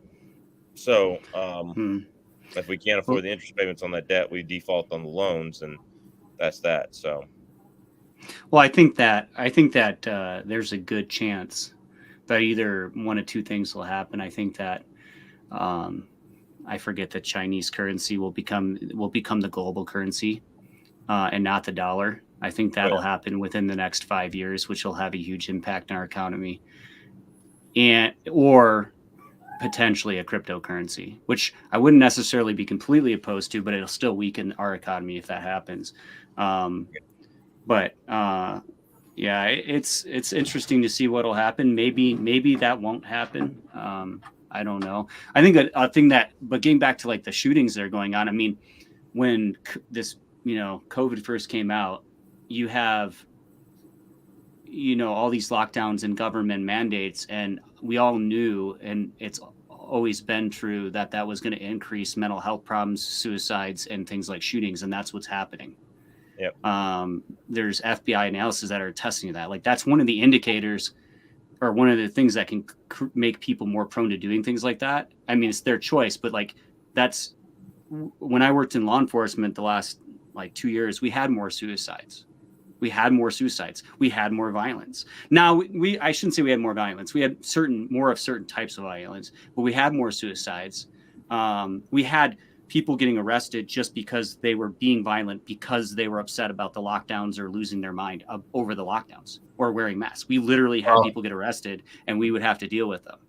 if we can't afford the interest payments on that debt, we default on the loans, and that's that. So, well, I think that there's a good chance that either one of two things will happen. I think that I forget the Chinese currency will become the global currency, and not the dollar. I think that'll happen within the next 5 years, which will have a huge impact on our economy, or potentially a cryptocurrency, which I wouldn't necessarily be completely opposed to, but it'll still weaken our economy if that happens. Yeah, it's interesting to see what'll happen. Maybe that won't happen. I don't know. I think a thing but getting back to like the shootings that are going on. I mean, when this COVID first came out, you have all these lockdowns and government mandates, and we all knew, and it's always been true that was going to increase mental health problems, suicides, and things like shootings, and that's what's happening. Yep. There's FBI analysis that are testing that. Like that's one of the indicators, or one of the things that can make people more prone to doing things like that. I mean, it's their choice, but like that's when I worked in law enforcement the last 2 years, we had more suicides. We had more violence. Now, I shouldn't say we had more violence. We had more of certain types of violence, but we had more suicides. We had people getting arrested just because they were being violent, because they were upset about the lockdowns or losing their mind over the lockdowns or wearing masks. We literally had people get arrested, and we would have to deal with them.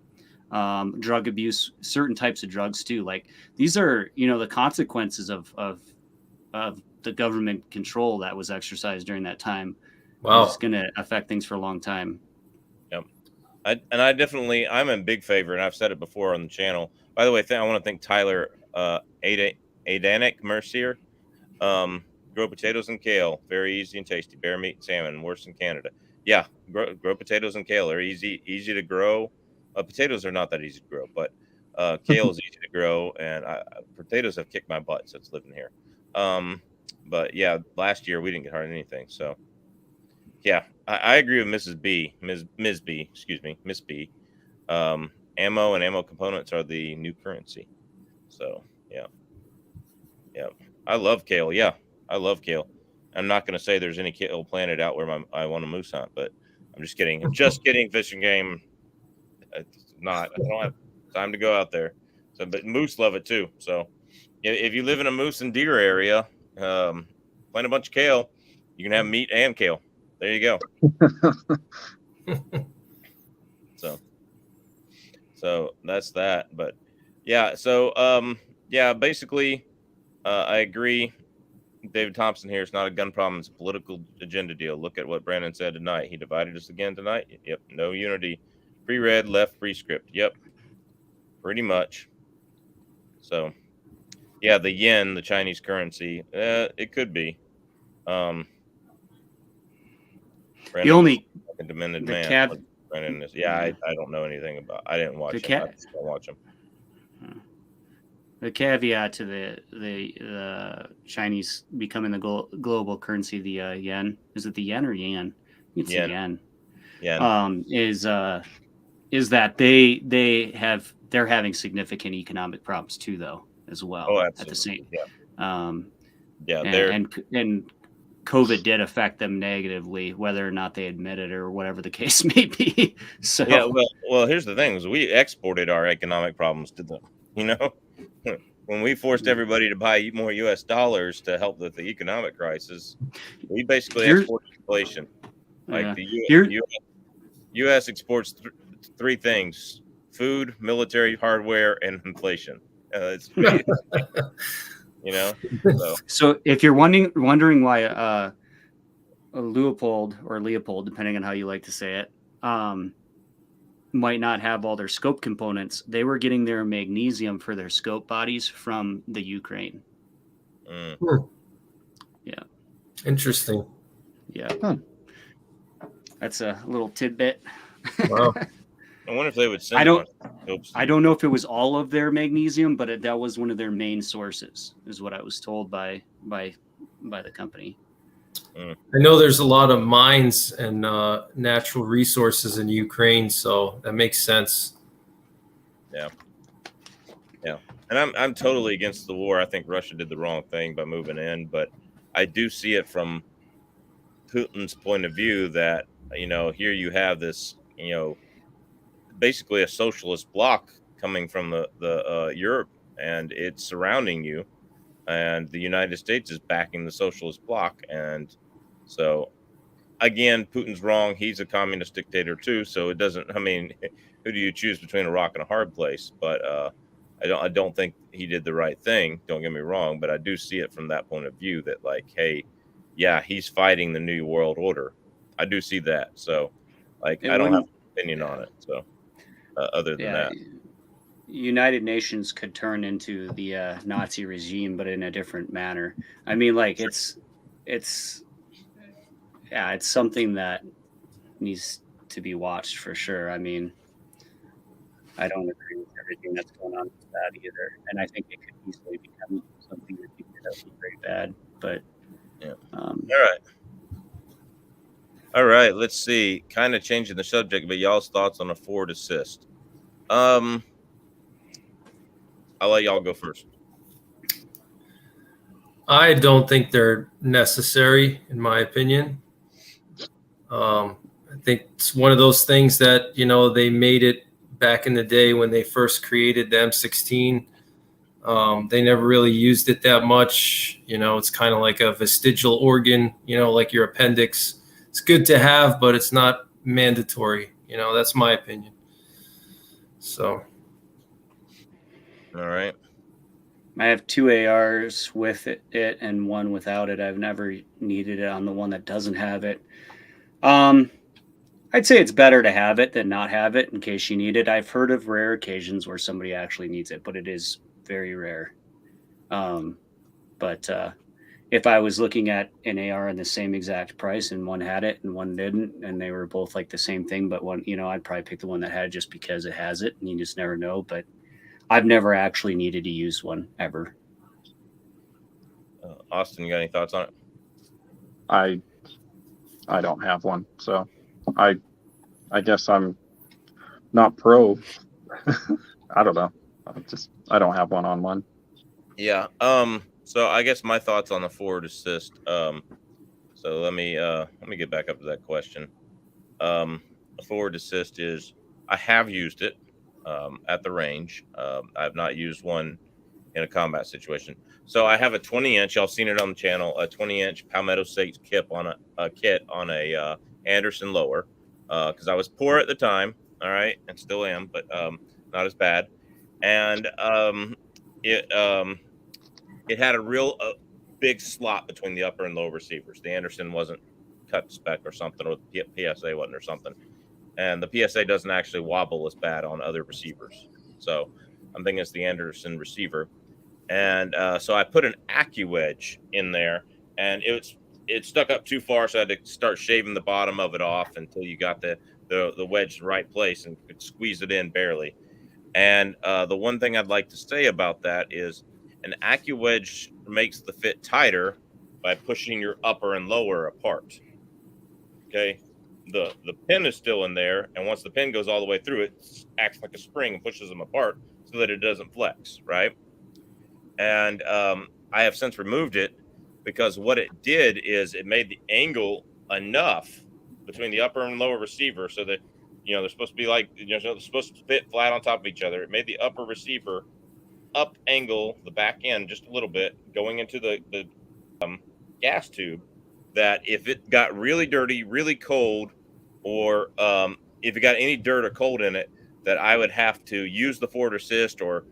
Drug abuse, certain types of drugs too. Like these are, the consequences of the government control that was exercised during that time. Wow. Is going to affect things for a long time. Yep. I'm a big favor, and I've said it before on the channel. By the way, I want to thank Tyler Adanik Mercier. Grow potatoes and kale, very easy and tasty. Bear meat and salmon, worse in Canada. yeah, grow potatoes and kale. They're easy to grow. Potatoes are not that easy to grow, but kale is easy to grow, and potatoes have kicked my butt since living here. But yeah, last year we didn't get hardly anything. So yeah, I agree with Mrs. B, Ms. B, excuse me, Miss B. Ammo and ammo components are the new currency. So yeah, yeah, I love kale. Yeah, I love kale. I'm not going to say there's any kale planted out where I want to moose hunt, but I'm just kidding. Just kidding. Fishing game. It's not. I don't have time to go out there. So, but moose love it too. So, if you live in a moose and deer area, plant a bunch of kale. You can have meat and kale. There you go. So that's that. But yeah. So yeah. Basically, I agree. David Thompson here. It's not a gun problem. It's a political agenda deal. Look at what Brandon said tonight. He divided us again tonight. Yep. No unity. Free red, left, free script. Yep. Pretty much. So, yeah, the yen, the Chinese currency, it could be. The only demented man. Brandon is, I don't know anything about. I didn't watch him. I just don't watch him. The caveat to the Chinese becoming the global currency, the yen, is it the yen or yen? It's the yen. Yen. Is that they're having significant economic problems too, though, as well. Oh, absolutely. At the same. Yeah. And COVID did affect them negatively, whether or not they admit it or whatever the case may be. So yeah, well, here's the thing: is we exported our economic problems to them. You know, when we forced everybody to buy more U.S. dollars to help with the economic crisis, we basically exported inflation. Like the U.S. exports three things: food, military hardware, and inflation. It's you know. So if you're wondering why Leopold, depending on how you like to say it, might not have all their scope components, they were getting their magnesium for their scope bodies from the Ukraine. Yeah. Interesting. Yeah. That's a little tidbit. Wow. I wonder if they would send. I don't know if it was all of their magnesium, but that was one of their main sources, is what I was told by the company. I know there's a lot of mines and natural resources in Ukraine, so that makes sense. Yeah. And I'm totally against the war. I think Russia did the wrong thing by moving in, but I do see it from Putin's point of view that, here you have this, basically a socialist bloc coming from the Europe, and it's surrounding you, and the United States is backing the socialist bloc. And so again, Putin's wrong. He's a communist dictator too. So it doesn't, who do you choose between a rock and a hard place? But I don't think he did the right thing. Don't get me wrong, but I do see it from that point of view that, like, hey, yeah, he's fighting the new world order. I do see that. So I don't have an opinion on it. So other than that, United Nations could turn into the Nazi regime, but in a different manner. It's something that needs to be watched for sure. I don't agree with everything that's going on with that either, and I think it could easily become something that would be very bad. But all right. Let's see. Kind of changing the subject, but y'all's thoughts on a forward assist. I'll let y'all go first. I don't think they're necessary, in my opinion. I think it's one of those things that, they made it back in the day when they first created the M16. They never really used it that much. It's kind of like a vestigial organ, like your appendix. It's good to have, but it's not mandatory. That's my opinion. So. All right. I have 2 ARs with it and one without it. I've never needed it on the one that doesn't have it. I'd say it's better to have it than not have it in case you need it. I've heard of rare occasions where somebody actually needs it, but it is very rare. But if I was looking at an AR in the same exact price and one had it and one didn't, and they were both like the same thing, but one, I'd probably pick the one that had it just because it has it, and you just never know. But I've never actually needed to use one ever. Austin, you got any thoughts on it? I don't have one, so I guess I'm not pro. I don't know. I don't have one on one. Yeah. So I guess my thoughts on the forward assist. So let me get back up to that question. A forward assist is, I have used it at the range. I've not used one in a combat situation. So I have a 20-inch. Y'all seen it on the channel. A 20-inch Palmetto Stakes kit on a Anderson lower, because I was poor at the time. All right, and still am, but not as bad. And it had a real big slot between the upper and lower receivers. The Anderson wasn't cut spec or something, or the PSA wasn't or something. And the PSA doesn't actually wobble as bad on other receivers. So I'm thinking it's the Anderson receiver. And so I put an AccuWedge in there, and it stuck up too far, so I had to start shaving the bottom of it off until you got the wedge in the right place and could squeeze it in barely. And the one thing I'd like to say about that is an AccuWedge makes the fit tighter by pushing your upper and lower apart. Okay, the pin is still in there, and once the pin goes all the way through, it acts like a spring and pushes them apart so that it doesn't flex, right? And I have since removed it, because what it did is it made the angle enough between the upper and lower receiver so that, they're supposed to be like, they're supposed to fit flat on top of each other. It made the upper receiver up angle the back end just a little bit going into the gas tube, that if it got really dirty, really cold, or if it got any dirt or cold in it, that I would have to use the forward assist or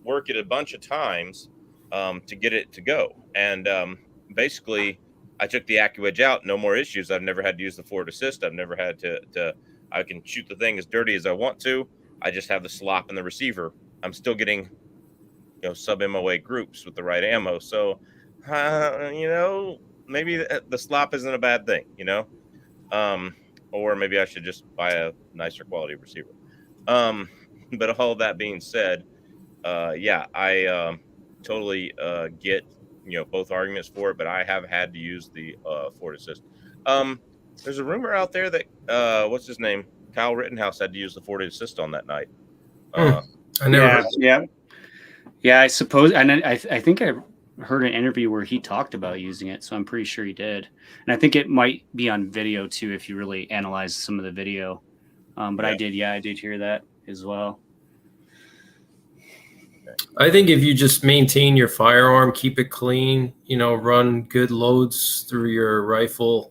work it a bunch of times to get it to go. And basically, I took the AccuWedge out, no more issues. I've never had to use the forward assist. I've never had to I can shoot the thing as dirty as I want to. I just have the slop in the receiver. I'm still getting, sub MOA groups with the right ammo. So, maybe the slop isn't a bad thing, or maybe I should just buy a nicer quality receiver. But all that being said, I totally get, both arguments for it, but I have had to use the forward assist. There's a rumor out there that what's his name, Kyle Rittenhouse, had to use the forward assist on that night. I never. Yeah. I suppose, and I think I heard an interview where he talked about using it, so I'm pretty sure he did. And I think it might be on video too, if you really analyze some of the video. But I did hear that as well. I think if you just maintain your firearm, keep it clean, run good loads through your rifle,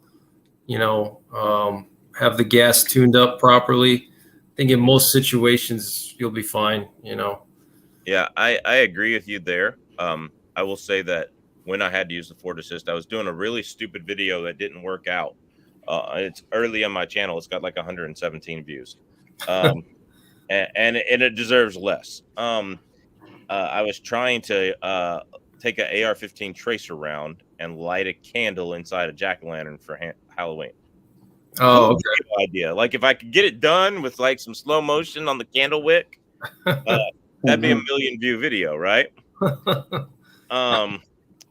have the gas tuned up properly, I think in most situations you'll be fine, Yeah, I agree with you there. I will say that when I had to use the forward assist, I was doing a really stupid video that didn't work out. It's early on my channel. It's got like 117 views. And it deserves less. I was trying to take an AR-15 tracer round and light a candle inside a jack-o'-lantern for Halloween. Oh, okay. Idea. Like, if I could get it done with like some slow motion on the candle wick, that'd be a 1 million view video, right?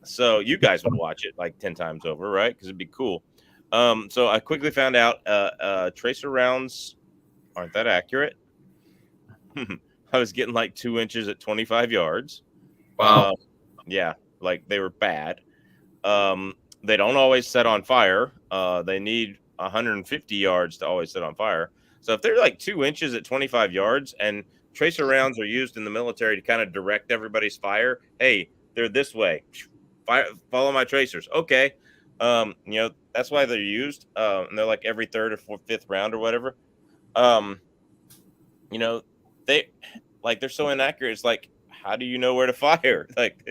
So you guys would watch it like 10 times over, right? Because it'd be cool. So I quickly found out tracer rounds aren't that accurate. I was getting like 2 inches at 25 yards. Wow. Yeah, like they were bad. They don't always set on fire. They need 150 yards to always set on fire. So if they're like 2 inches at 25 yards, and tracer rounds are used in the military to kind of direct everybody's fire. Hey, they're this way. Follow my tracers. Okay. That's why they're used. And they're like every third or fifth round or whatever. They're so inaccurate. It's like, how do you know where to fire? Like,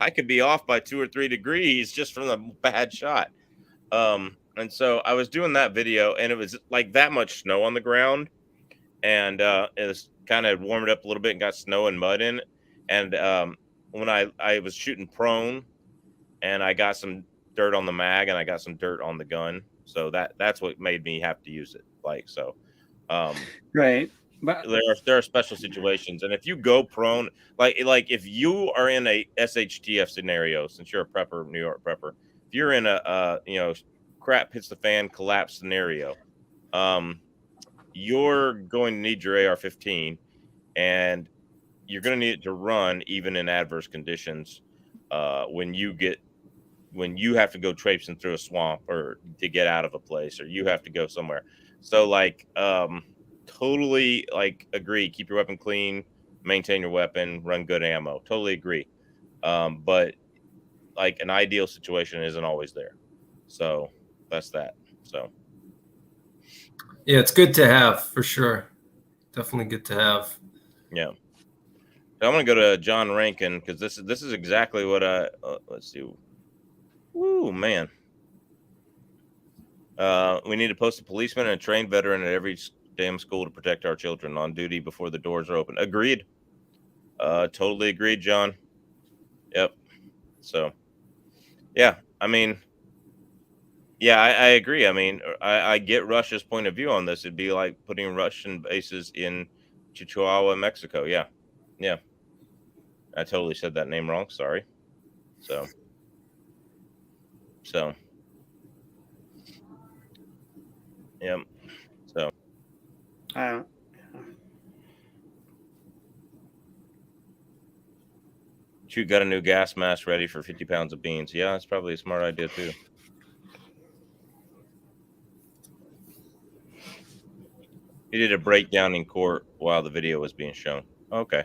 I could be off by 2 or 3 degrees just from a bad shot. And so I was doing that video, and it was like that much snow on the ground, and it was kind of warmed up a little bit and got snow and mud in it. And when I was shooting prone, and I got some dirt on the mag, and I got some dirt on the gun. So that's what made me have to use it. Like, so, right. But there are special situations, and if you go prone, like if you are in a SHTF scenario, since you're a prepper, New York prepper, if you're in a crap hits the fan collapse scenario, you're going to need your AR-15, and you're going to need it to run even in adverse conditions. When you have to go traipsing through a swamp or to get out of a place, or you have to go somewhere. So like, totally like agree. Keep your weapon clean, maintain your weapon, run good ammo. Totally agree. But like an ideal situation isn't always there. So that's that. So yeah, it's good to have for sure. Definitely good to have. yeah. So I'm gonna go to John Rankin because this is exactly what I let's see. Ooh, man. We need to post a policeman and a trained veteran at every damn school to protect our children on duty before the doors are open. Agreed. Totally agreed, John. Yep. So, yeah, I mean, yeah, I agree. I mean, I get Russia's point of view on this. It'd be like putting Russian bases in Chihuahua, Mexico. Yeah. Yeah. I totally said that name wrong. Sorry. So. Yep. So. You got a new gas mask ready for 50 pounds of beans. Yeah, that's probably a smart idea too. He did a breakdown in court while the video was being shown. Okay.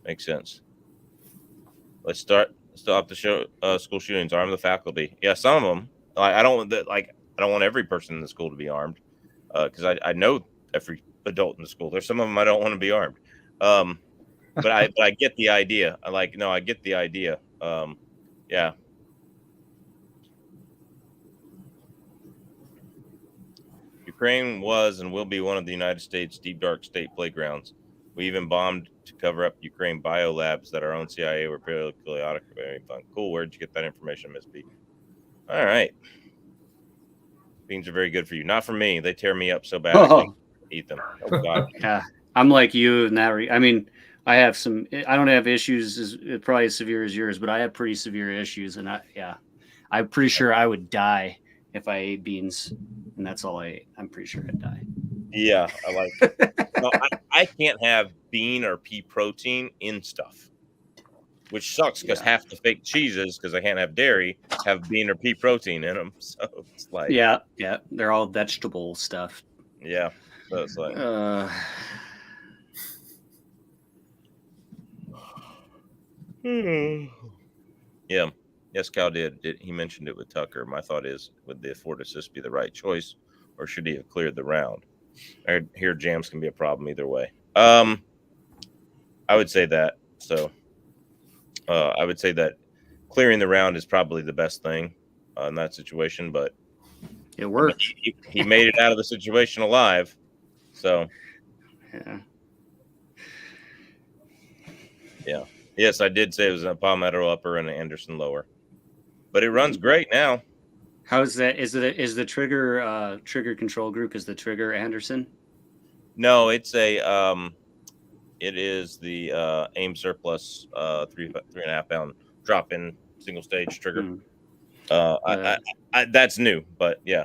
Makes sense. Let's stop the show. School shootings. Arm the faculty. Yeah, some of them. I don't want every person in the school to be armed, because I know every adult in the school. There's some of them I don't want to be armed. But I get the idea. I get the idea. Yeah. Ukraine was and will be one of the United States' deep dark state playgrounds. We even bombed to cover up Ukraine biolabs that our own CIA were periodically fun. Cool. Where'd you get that information, Miss B? All right. Beans are very good for you. Not for me. They tear me up so bad I can't eat them. Oh God. Yeah, I'm like you in that. I mean, I have some. I don't have issues as probably as severe as yours, but I have pretty severe issues, and I'm pretty sure I would die if I ate beans, and that's all I ate. I'm pretty sure I'd die. Yeah, I like it. No, I can't have bean or pea protein in stuff, which sucks because half the fake cheeses, because I can't have dairy, have bean or pea protein in them. So it's like, yeah, they're all vegetable stuff. Yeah, so it's like, yeah. Yes, Cal did. He mentioned it with Tucker. My thought is, would the Ford Assist be the right choice, or should he have cleared the round? I hear jams can be a problem either way. I would say that. So, I would say that clearing the round is probably the best thing in that situation. But it worked. I mean, he made it out of the situation alive. So, yeah. Yes, I did say it was a Palmetto upper and an Anderson lower, but it runs great now. How's that? Is the trigger control group? Is the trigger Anderson? No, it's a it is the AIM surplus 3.5 pound drop in single stage trigger. That's new, but yeah.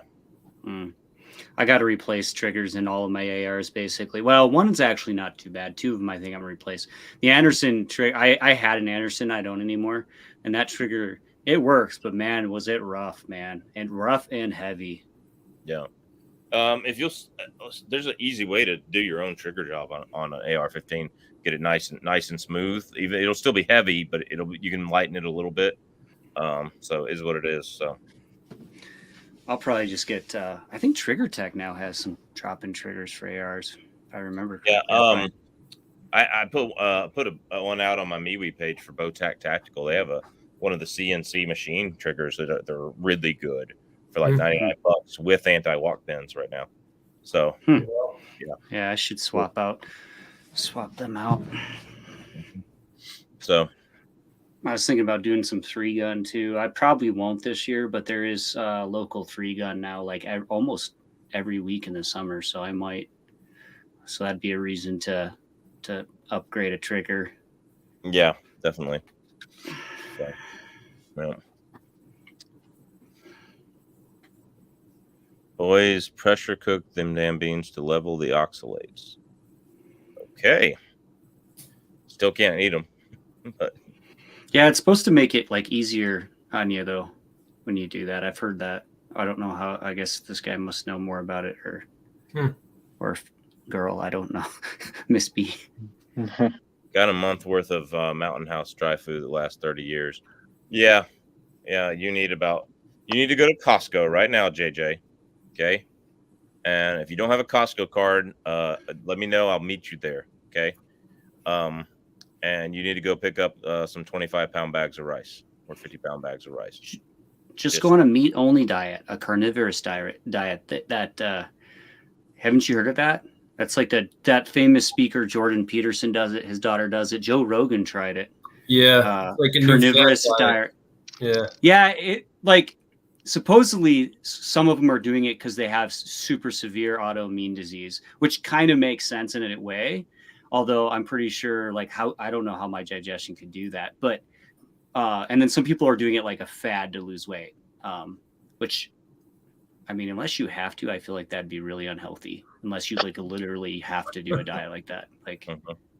I got to replace triggers in all of my ARs basically. Well, one's actually not too bad. Two of them I think I'm gonna replace. The Anderson trigger, I had an Anderson, I don't anymore, and that trigger, it works, but man, was it rough, man, and rough and heavy. Yeah. If you'll, there's an easy way to do your own trigger job on an AR-15. Get it nice and smooth. Even it'll still be heavy, but you can lighten it a little bit. So it is what it is. So I'll probably just get. I think Trigger Tech now has some drop-in triggers for ARs. If I remember correctly. Yeah. I put one out on my MeWe page for Bowtac Tactical. They have one of the CNC machine triggers that they're really good for like $99 with anti-walk pins right now. So yeah, I should swap them out. So I was thinking about doing some 3-gun too. I probably won't this year, but there is a local 3-gun now, like almost every week in the summer. So I might. So that'd be a reason to upgrade a trigger. Yeah, definitely. So, yeah. Boys, pressure cook them damn beans to level the oxalates. Okay. Still can't eat them. But yeah, it's supposed to make it like easier on you though when you do that. I've heard that. I don't know how. I guess this guy must know more about it, or girl. I don't know. Miss B. Got a month worth of Mountain House dry food that lasts 30 years. Yeah. You need to go to Costco right now, JJ. Okay. And if you don't have a Costco card, let me know. I'll meet you there. Okay. And you need to go pick up some 25-pound bags of rice or 50-pound bags of rice. Just go on a meat-only diet, a carnivorous diet. That haven't you heard of that? That's like that famous speaker Jordan Peterson does it. His daughter does it. Joe Rogan tried it. Yeah, like a carnivorous diet. Yeah. It like supposedly some of them are doing it because they have super severe autoimmune disease, which kind of makes sense in a way. Although I'm pretty sure, like, I don't know how my digestion could do that, but and then some people are doing it like a fad to lose weight, which, I mean, unless you have to, I feel like that'd be really unhealthy. Unless you like literally have to do a diet like that, like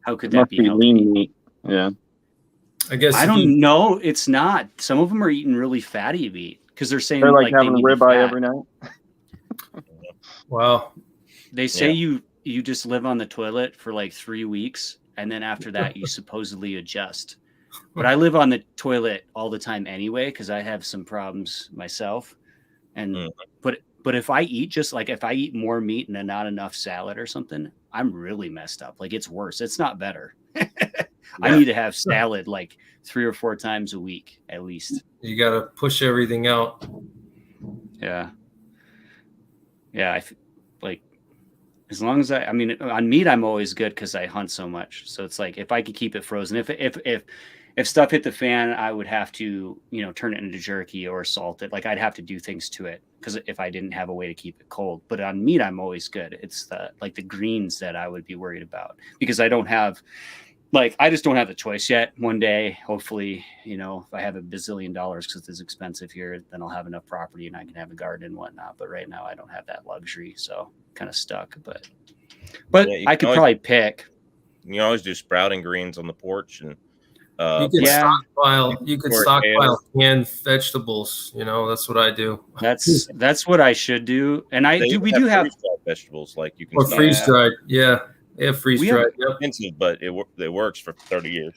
how could that be healthy? Lean meat. Yeah, I guess I don't know. It's not. Some of them are eating really fatty meat because they're saying they're like having a ribeye every night. Wow. They say you just live on the toilet for like 3 weeks, and then after that you supposedly adjust. But I live on the toilet all the time anyway because I have some problems myself. And but if I eat if I eat more meat and then not enough salad or something, I'm really messed up. Like it's worse. It's not better. I need to have salad like 3 or 4 times a week at least. You got to push everything out. Yeah. Yeah. Like as long as I mean, on meat, I'm always good because I hunt so much. So it's like if I could keep it frozen, if stuff hit the fan, I would have to, turn it into jerky or salt it. Like I'd have to do things to it because if I didn't have a way to keep it cold. But on meat, I'm always good. It's the greens that I would be worried about because I don't have, I just don't have the choice yet. One day, hopefully, if I have $1 bazillion because it's expensive here, then I'll have enough property and I can have a garden and whatnot. But right now, I don't have that luxury, so kind of stuck. But I could probably pick. You always do sprouting greens on the porch, and you could stockpile canned vegetables. That's what I do. That's what I should do, and we do have vegetables like you can freeze dried. Yeah. Yeah, freeze dried. Expensive, but it works for 30 years.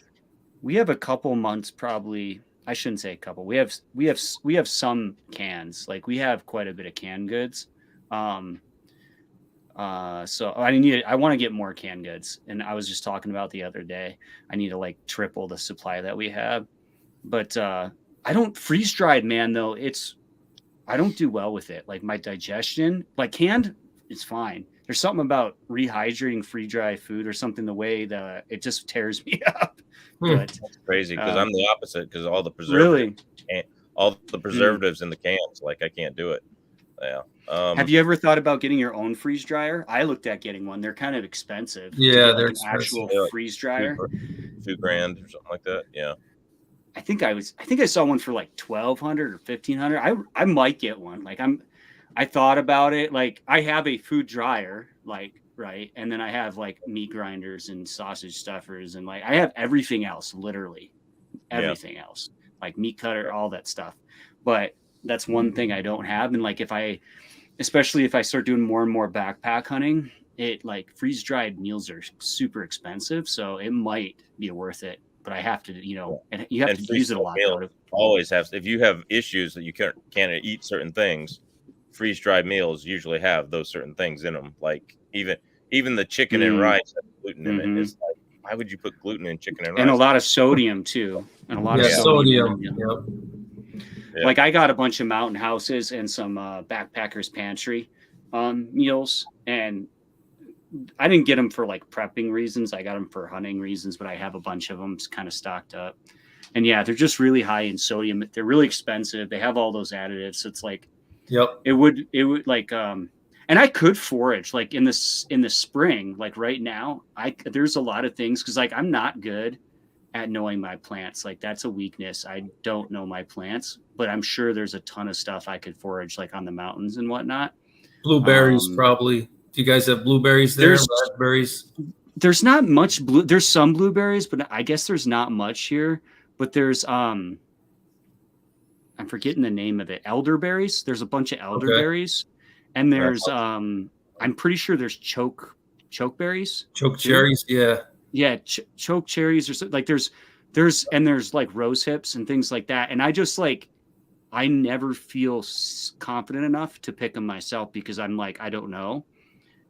We have a couple months, probably. I shouldn't say a couple. We have some cans. Like we have quite a bit of canned goods. So I want to get more canned goods. And I was just talking about the other day, I need to triple the supply that we have. But I don't freeze dried, man. Though I don't do well with it. Like my digestion, canned, it's fine. There's something about rehydrating free-dry food or something, the way that it just tears me up. But, that's crazy because I'm the opposite because all the preservatives, in the cans, I can't do it. Yeah. Have you ever thought about getting your own freeze dryer? I looked at getting one. They're kind of expensive. Yeah, they're an actual freeze dryer. $2,000 or something like that. Yeah. I think I saw one for $1,200 or $1,500. I might get one. I thought about it. I have a food dryer, right, and then I have meat grinders and sausage stuffers, and I have everything else, literally everything else, meat cutter, all that stuff. But that's one thing I don't have. And especially if I start doing more and more backpack hunting, it freeze dried meals are super expensive, so it might be worth it. But I have to, and you have to use it a lot. Always have. If you have issues that you can't eat certain things, freeze dried meals usually have those certain things in them. Even the chicken and rice has gluten in it. It's why would you put gluten in chicken and rice? And a lot of sodium too. And a lot of sodium. Yep. I got a bunch of Mountain Houses and some Backpackers Pantry meals, and I didn't get them for prepping reasons. I got them for hunting reasons, but I have a bunch of them kind of stocked up. And yeah, they're just really high in sodium. They're really expensive. They have all those additives. So it's like, it would like, and I could forage like in the spring, like right now, there's a lot of things. Cause like, I'm not good at knowing my plants. Like that's a weakness. I don't know my plants, but I'm sure there's a ton of stuff I could forage like on the mountains and whatnot. Blueberries, probably. Do you guys have blueberries there? Raspberries? There's not much there's some blueberries, but I guess there's not much here. But there's I'm forgetting the name of it. Elderberries. There's a bunch of elderberries, and there's I'm pretty sure there's chokeberries. Choke cherries, yeah. Yeah, choke cherries, or like there's like rose hips and things like that. And I just like, I never feel confident enough to pick them myself because I'm like, I don't know.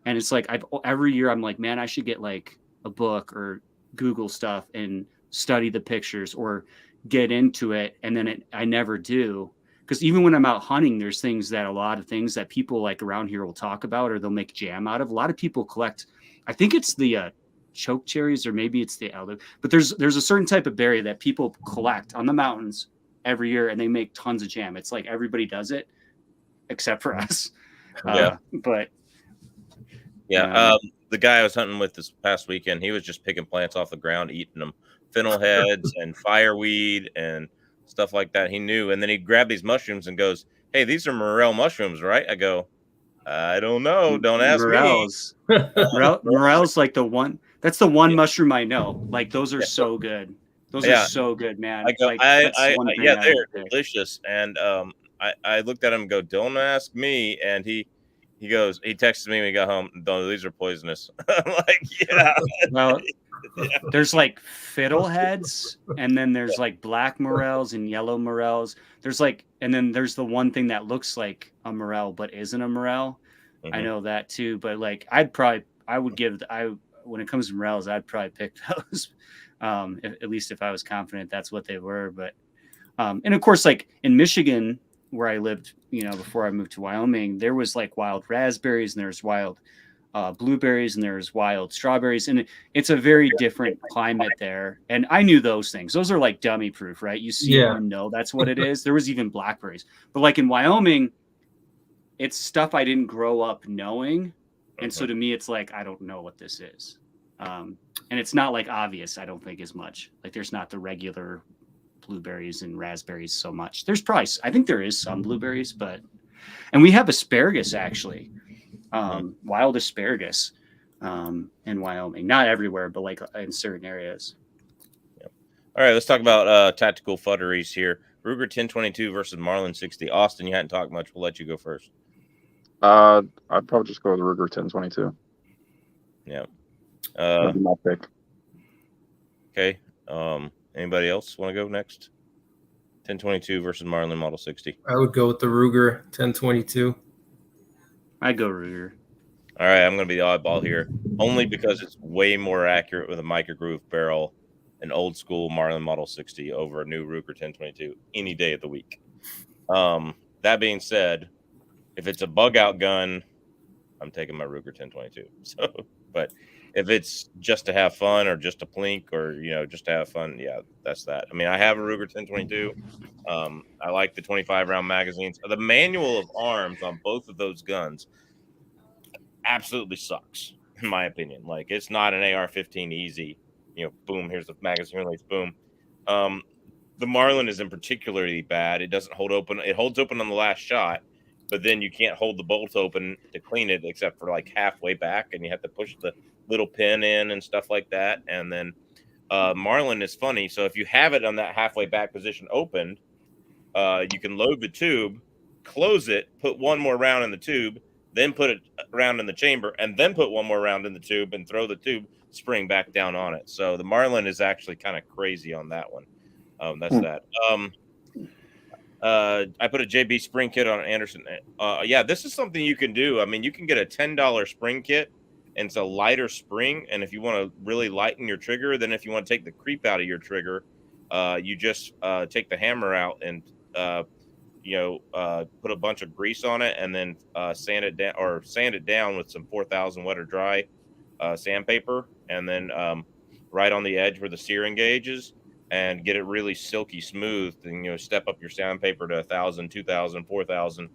And it's like every year I'm like, man, I should get like a book or Google stuff and study the pictures or get into it. And then I never do. Because even when I'm out hunting, there's a lot of things that people like around here will talk about or they'll make jam out of. A lot of people collect, I think it's the choke cherries or maybe it's the elder, but there's a certain type of berry that people collect on the mountains every year and they make tons of jam. It's like everybody does it except for us. But the guy I was hunting with this past weekend, he was just picking plants off the ground, eating them, fennel heads and fireweed and stuff like that. He knew, and then he'd grab these mushrooms and goes, "Hey, these are morel mushrooms, right?" I go, "I don't know. Don't ask morels. me." Morel's like the one. That's the one mushroom I know. Like those are so good. Those are so good, man. I go, like, they're delicious. And I looked at him and go, "Don't ask me." And he texted me when he got home, "No, these are poisonous." I'm like, yeah. Well, there's like fiddleheads, and then there's like black morels and yellow morels. There's like, and then there's the one thing that looks like a morel but isn't a morel. Mm-hmm. I know that too, but like when it comes to morels, I'd probably pick those. At least if I was confident that's what they were. But and of course, like in Michigan, where I lived, before I moved to Wyoming, there was like wild raspberries and there's wild blueberries and there's wild strawberries. And it's a very different climate there. And I knew those things. Those are like dummy proof, right? You see it, that's what it is. There was even blackberries. But like in Wyoming, it's stuff I didn't grow up knowing. And so to me, it's like, I don't know what this is. And it's not like obvious, I don't think, as much. Like there's not the regular blueberries and raspberries so much. There's probably, I think there is some blueberries, and we have asparagus actually, wild asparagus in Wyoming. Not everywhere, but like in certain areas. Yep. All right, let's talk about tactical futteries here. Ruger 1022 versus Marlin 60. Austin, you hadn't talked much. We'll let you go first. I'd probably just go with the Ruger 1022. Yeah. That'd be my pick. Okay. Anybody else want to go next? 1022 versus Marlin Model 60. I would go with the Ruger 1022. I'd go Ruger. All right, I'm going to be the oddball here, only because it's way more accurate with a micro groove barrel, an old school Marlin Model 60 over a new Ruger 1022 any day of the week. That being said, if it's a bug out gun, I'm taking my Ruger 1022. So, but if it's just to have fun or just to plink or, just to have fun, yeah, that's that. I mean, I have a Ruger 1022. I like the 25 round magazines. The manual of arms on both of those guns absolutely sucks, in my opinion. Like, it's not an AR-15 easy, boom, here's the magazine release, boom. The Marlin isn't particularly bad. It doesn't hold open. It holds open on the last shot, but then you can't hold the bolt open to clean it except for like halfway back, and you have to push the little pin in and stuff like that. And then Marlin is funny. So if you have it on that halfway back position opened, you can load the tube, close it, put one more round in the tube, then put it round in the chamber, and then put one more round in the tube and throw the tube spring back down on it. So the Marlin is actually kind of crazy on that one. That's that. I put a JB spring kit on an Anderson. Yeah, this is something you can do. I mean, you can get a $10 spring kit, and it's a lighter spring. And if you want to really lighten your trigger, then if you want to take the creep out of your trigger, you just take the hammer out and put a bunch of grease on it, and then sand it down with some 4000 wet or dry sandpaper, and then right on the edge where the searing gauge is, and get it really silky smooth, and step up your sandpaper to 1,000, 2,000, 4,000.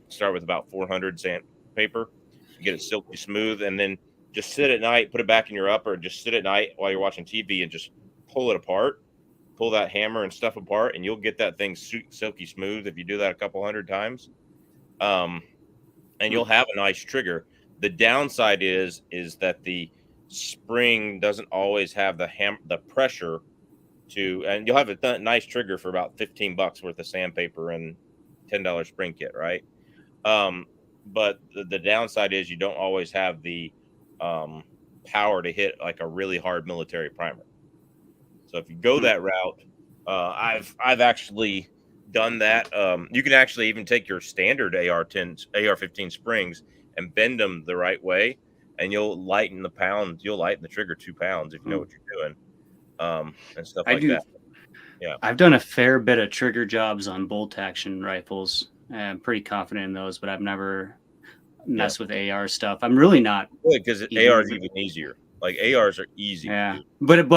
Start with about 400 sandpaper, get it silky smooth, and then just sit at night, put it back in your upper, just sit at night while you're watching TV and just pull it apart, pull that hammer and stuff apart, and you'll get that thing silky smooth if you do that a couple hundred times. And you'll have a nice trigger. The downside is that the spring doesn't always have the pressure and you'll have a nice trigger for about $15 worth of sandpaper and $10 spring kit, right? But the downside is you don't always have the power to hit like a really hard military primer. So if you go that route, I've actually done that. You can actually even take your standard AR-15 springs and bend them the right way, and you'll lighten the pounds. You'll lighten the trigger 2 pounds if you know what you're doing, and stuff like that. Yeah, I've done a fair bit of trigger jobs on bolt action rifles. I'm pretty confident in those, but I've never messed with AR stuff. I'm really not, because AR is even easier. Like ARs are easy. Yeah, but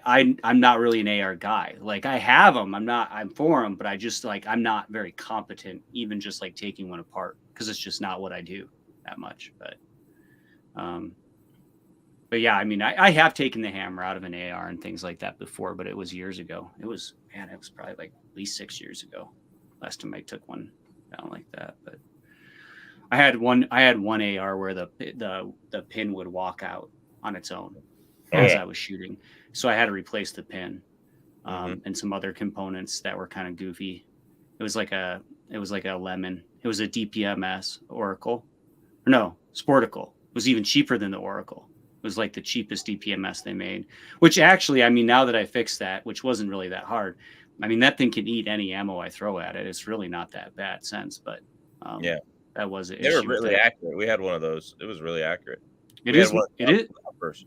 I'm not really an AR guy. Like I have them. I'm for them, but I just I'm not very competent, even just like taking one apart, because it's just not what I do that much. But yeah, I mean, I have taken the hammer out of an AR and things like that before, but it was years ago. It was probably like at least 6 years ago. Last time I took one down like that. But I had one AR where the pin would walk out on its own as I was shooting. So I had to replace the pin and some other components that were kind of goofy. It was like a lemon. It was a DPMS Oracle. No, Sporticle. It was even cheaper than the Oracle. It was like the cheapest DPMS they made, which actually, I mean, now that I fixed that, which wasn't really that hard. I mean, that thing can eat any ammo I throw at it. It's really not that bad sense, but that was an issue. They were really accurate. We had one of those. It was really accurate. It is.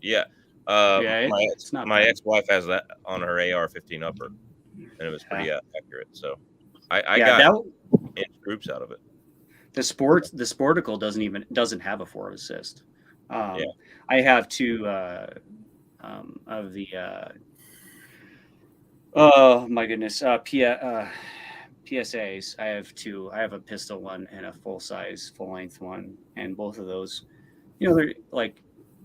Yeah. My ex-wife has that on her AR-15 upper, and it was pretty accurate. So I got groups out of it. The Sporticle doesn't have a forward assist. I have two of the oh my goodness PSAs. I have two. I have a pistol one and a full length one, and both of those, they're like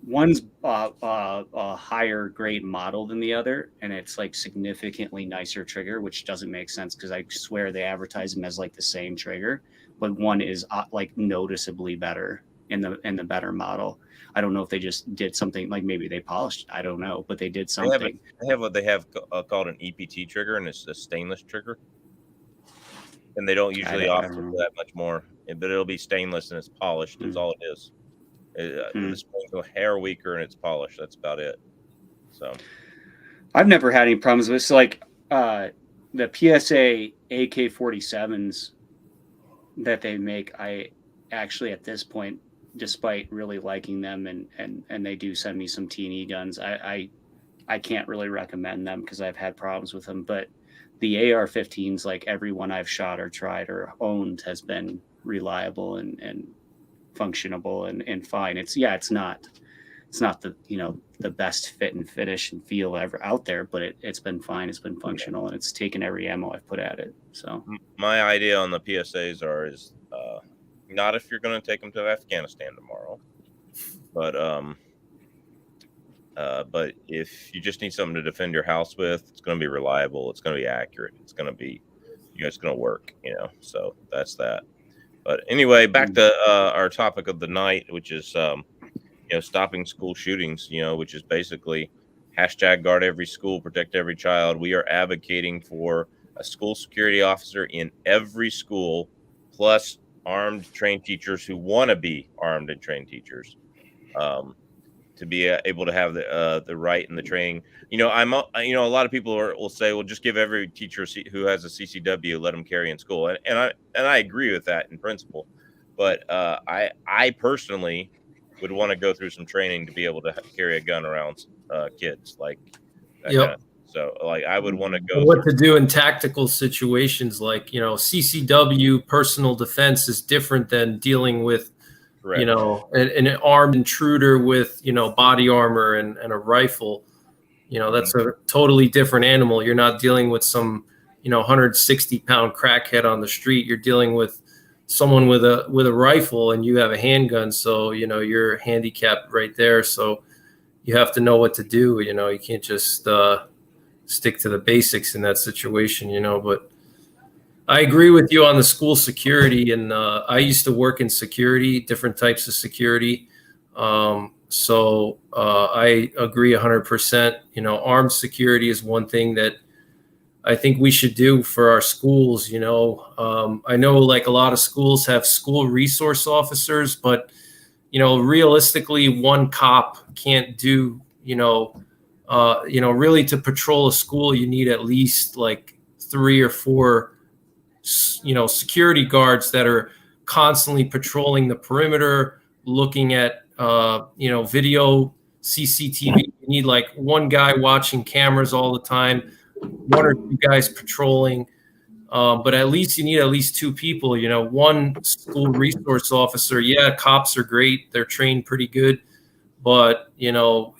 one's a higher grade model than the other, and it's like significantly nicer trigger, which doesn't make sense because I swear they advertise them as like the same trigger, but one is like noticeably better in the better model. I don't know if they just did something, like maybe they polished. I don't know, but they did something. They have what they have called an EPT trigger, and it's a stainless trigger. And they don't usually offer that much more, but it'll be stainless and it's polished. That's all it is. The springs are a hair weaker and it's polished. That's about it. So I've never had any problems with it. So like the PSA AK-47s that they make, I actually at this point, despite really liking them and they do send me some T&E guns, I can't really recommend them because I've had problems with them. But the AR-15s, like every one I've shot or tried or owned, has been reliable and functionable and fine. It's not the the best fit and finish and feel ever out there, but it's been fine. It's been functional and it's taken every ammo I've put at it. So my idea on the PSAs is not if you're going to take them to Afghanistan tomorrow, but if you just need something to defend your house with, it's going to be reliable. It's going to be accurate. It's going to be, it's going to work, so that's that. But anyway, back to our topic of the night, which is, stopping school shootings, which is basically #guard every school, protect every child. We are advocating for a school security officer in every school, plus armed trained teachers who want to be armed and trained teachers, to be able to have the right and the training. A lot of people will say, well, just give every teacher who has a CCW, let them carry in school. And I agree with that in principle. But I personally would want to go through some training to be able to carry a gun around kids. Like, so like I would want to go what to do in tactical situations, like, CCW personal defense is different than dealing with an armed intruder with, body armor and a rifle. You know, that's a totally different animal. You're not dealing with some, 160-pound crackhead on the street. You're dealing with someone with a rifle, and you have a handgun. So, you're handicapped right there. So you have to know what to do. You can't just stick to the basics in that situation, but I agree with you on the school security. And I used to work in security, different types of security. So I agree 100%. Armed security is one thing that I think we should do for our schools. I know like a lot of schools have school resource officers, but, realistically, one cop can't do, really to patrol a school, you need at least like 3 or 4, security guards that are constantly patrolling the perimeter, looking at, video, CCTV. You need like one guy watching cameras all the time, 1 or 2 guys patrolling. But at least you need at least 2 people, one school resource officer. Yeah, cops are great. They're trained pretty good, but,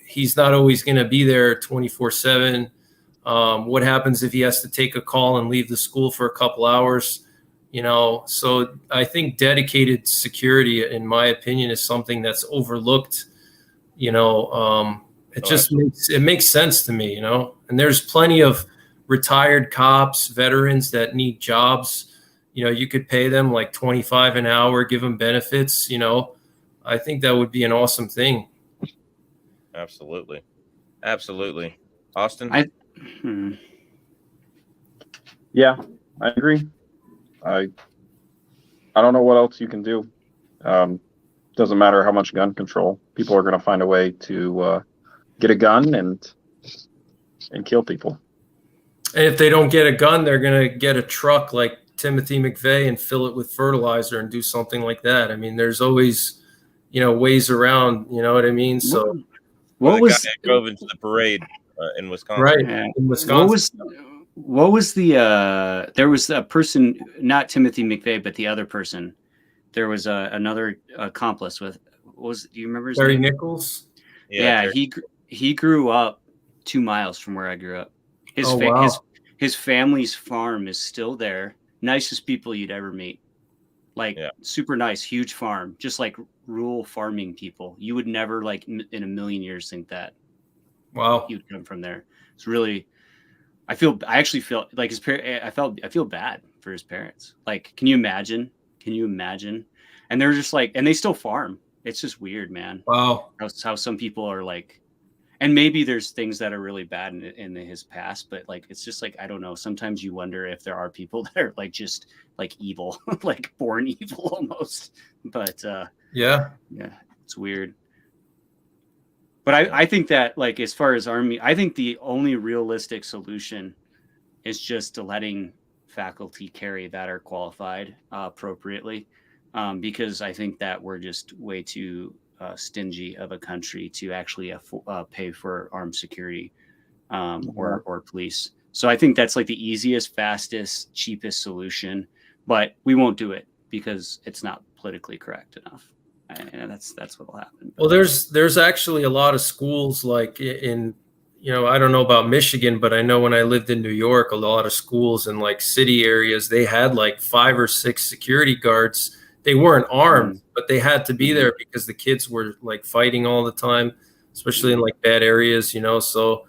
he's not always going to be there 24/7. What happens if he has to take a call and leave the school for a couple hours? So I think dedicated security, in my opinion, is something that's overlooked. It makes sense to me, and there's plenty of retired cops, veterans that need jobs. You could pay them like $25 an hour, give them benefits. I think that would be an awesome thing. Absolutely. Austin? Yeah, I agree. I don't know what else you can do. Doesn't matter how much gun control. People are going to find a way to get a gun and kill people. And if they don't get a gun, they're going to get a truck like Timothy McVeigh and fill it with fertilizer and do something like that. I mean, there's always, ways around. You know what I mean? So, what was the guy that drove into the parade in Wisconsin? Right, in Wisconsin. What was the there was a person, not Timothy McVeigh, but the other person. There was another accomplice with, do you remember his Terry name? Nichols? Yeah, he grew up 2 miles from where I grew up. His family's farm is still there. Nicest people you'd ever meet. Super nice, huge farm, just like rural farming people. You would never in a million years think that. Wow. You'd come from there. It's really, I actually feel like his parents, I feel bad for his parents. Like, can you imagine? And they're just and they still farm. It's just weird, man. Wow. How some people are and maybe there's things that are really bad in his past, but it's just I don't know. Sometimes you wonder if there are people that are just evil, born evil almost. But yeah, it's weird. But I think that as far as Army, I think the only realistic solution is just letting faculty carry that are qualified appropriately, because I think that we're just way too stingy of a country to actually pay for armed security or police. So I think that's the easiest, fastest, cheapest solution, but we won't do it because it's not politically correct enough. And that's what'll happen. Well, there's actually a lot of schools in, I don't know about Michigan, but I know when I lived in New York, a lot of schools in city areas, they had 5 or 6 security guards. They weren't armed, but they had to be there because the kids were fighting all the time, especially in bad areas, So,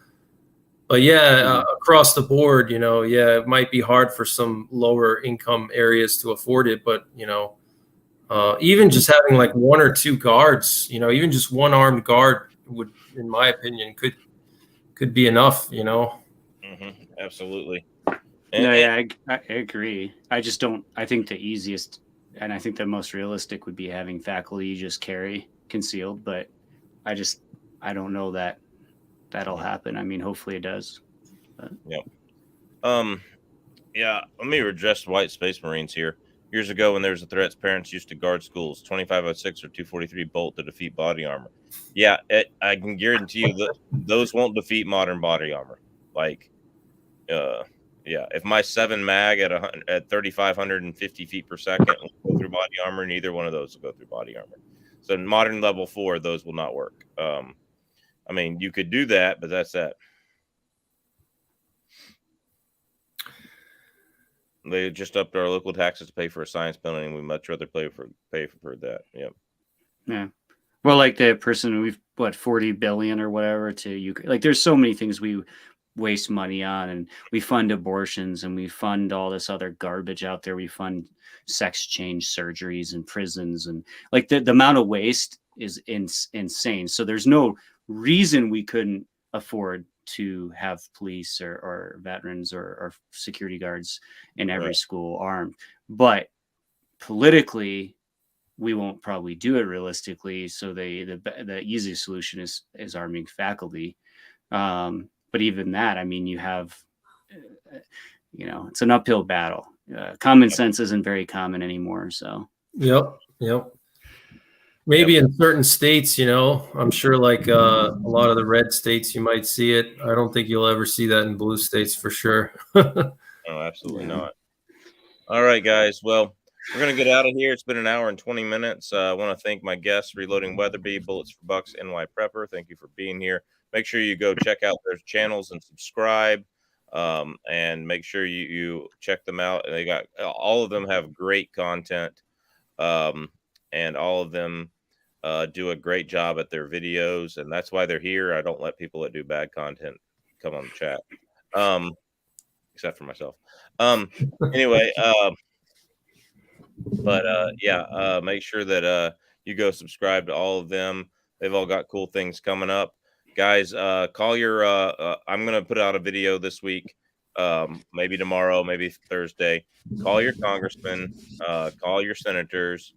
but yeah, across the board, it might be hard for some lower income areas to afford it, but even just having 1 or 2 guards, even just one armed guard would, in my opinion, could be enough, Absolutely. I agree. I just don't. I think the easiest, and I think the most realistic, would be having faculty just carry concealed. But I don't know that that'll happen. I mean, hopefully it does. But. Yeah. Let me address white space Marines here. Years ago, when there was a threat, parents used to guard schools. 2506 or 243 bolt to defeat body armor. Yeah, I can guarantee you that those won't defeat modern body armor. If my 7 mag at 3,550 feet per second will go through body armor, neither one of those will go through body armor. So in modern level 4, those will not work. I mean, you could do that, but that's that. They just upped our local taxes to pay for a science penalty, and we much rather pay for that. Yep. Yeah. Well, like the person we've 40 billion or whatever to Ukraine. Like there's so many things we waste money on, and we fund abortions and we fund all this other garbage out there. We fund sex change surgeries and prisons, and like the amount of waste is insane. So there's no reason we couldn't afford to have police or veterans or security guards in every school armed. But politically, we won't probably do it realistically. So the easiest solution is arming faculty. But even that, I mean, you have, it's an uphill battle. Common sense isn't very common anymore. So. Yep. Maybe in certain states, I'm sure like a lot of the red states, you might see it. I don't think you'll ever see that in blue states for sure. No, absolutely not. All right, guys. Well, we're going to get out of here. It's been an hour and 20 minutes. I want to thank my guests, Reloading Weatherby, Bullets for Bucks, NY Prepper. Thank you for being here. Make sure you go check out their channels and subscribe. And make sure you check them out. They got all of them have great content. And all of them do a great job at their videos. And that's why they're here. I don't let people that do bad content come on the chat. Except for myself. Anyway, make sure that you go subscribe to all of them. They've all got cool things coming up. Guys, call your I'm gonna put out a video this week, maybe tomorrow, maybe Thursday. Call your congressmen, call your senators,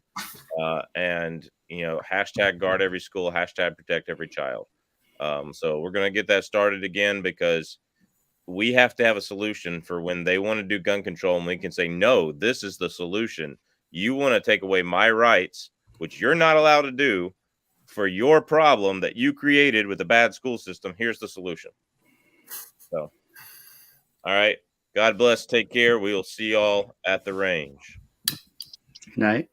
and hashtag guard every school, hashtag protect every child. So we're gonna get that started again, because we have to have a solution for when they want to do gun control, and we can say, no, this is the solution. You want to take away my rights, which you're not allowed to do, for your problem that you created with a bad school system. Here's the solution. So, all right. God bless. Take care. We will see y'all at the range. Night.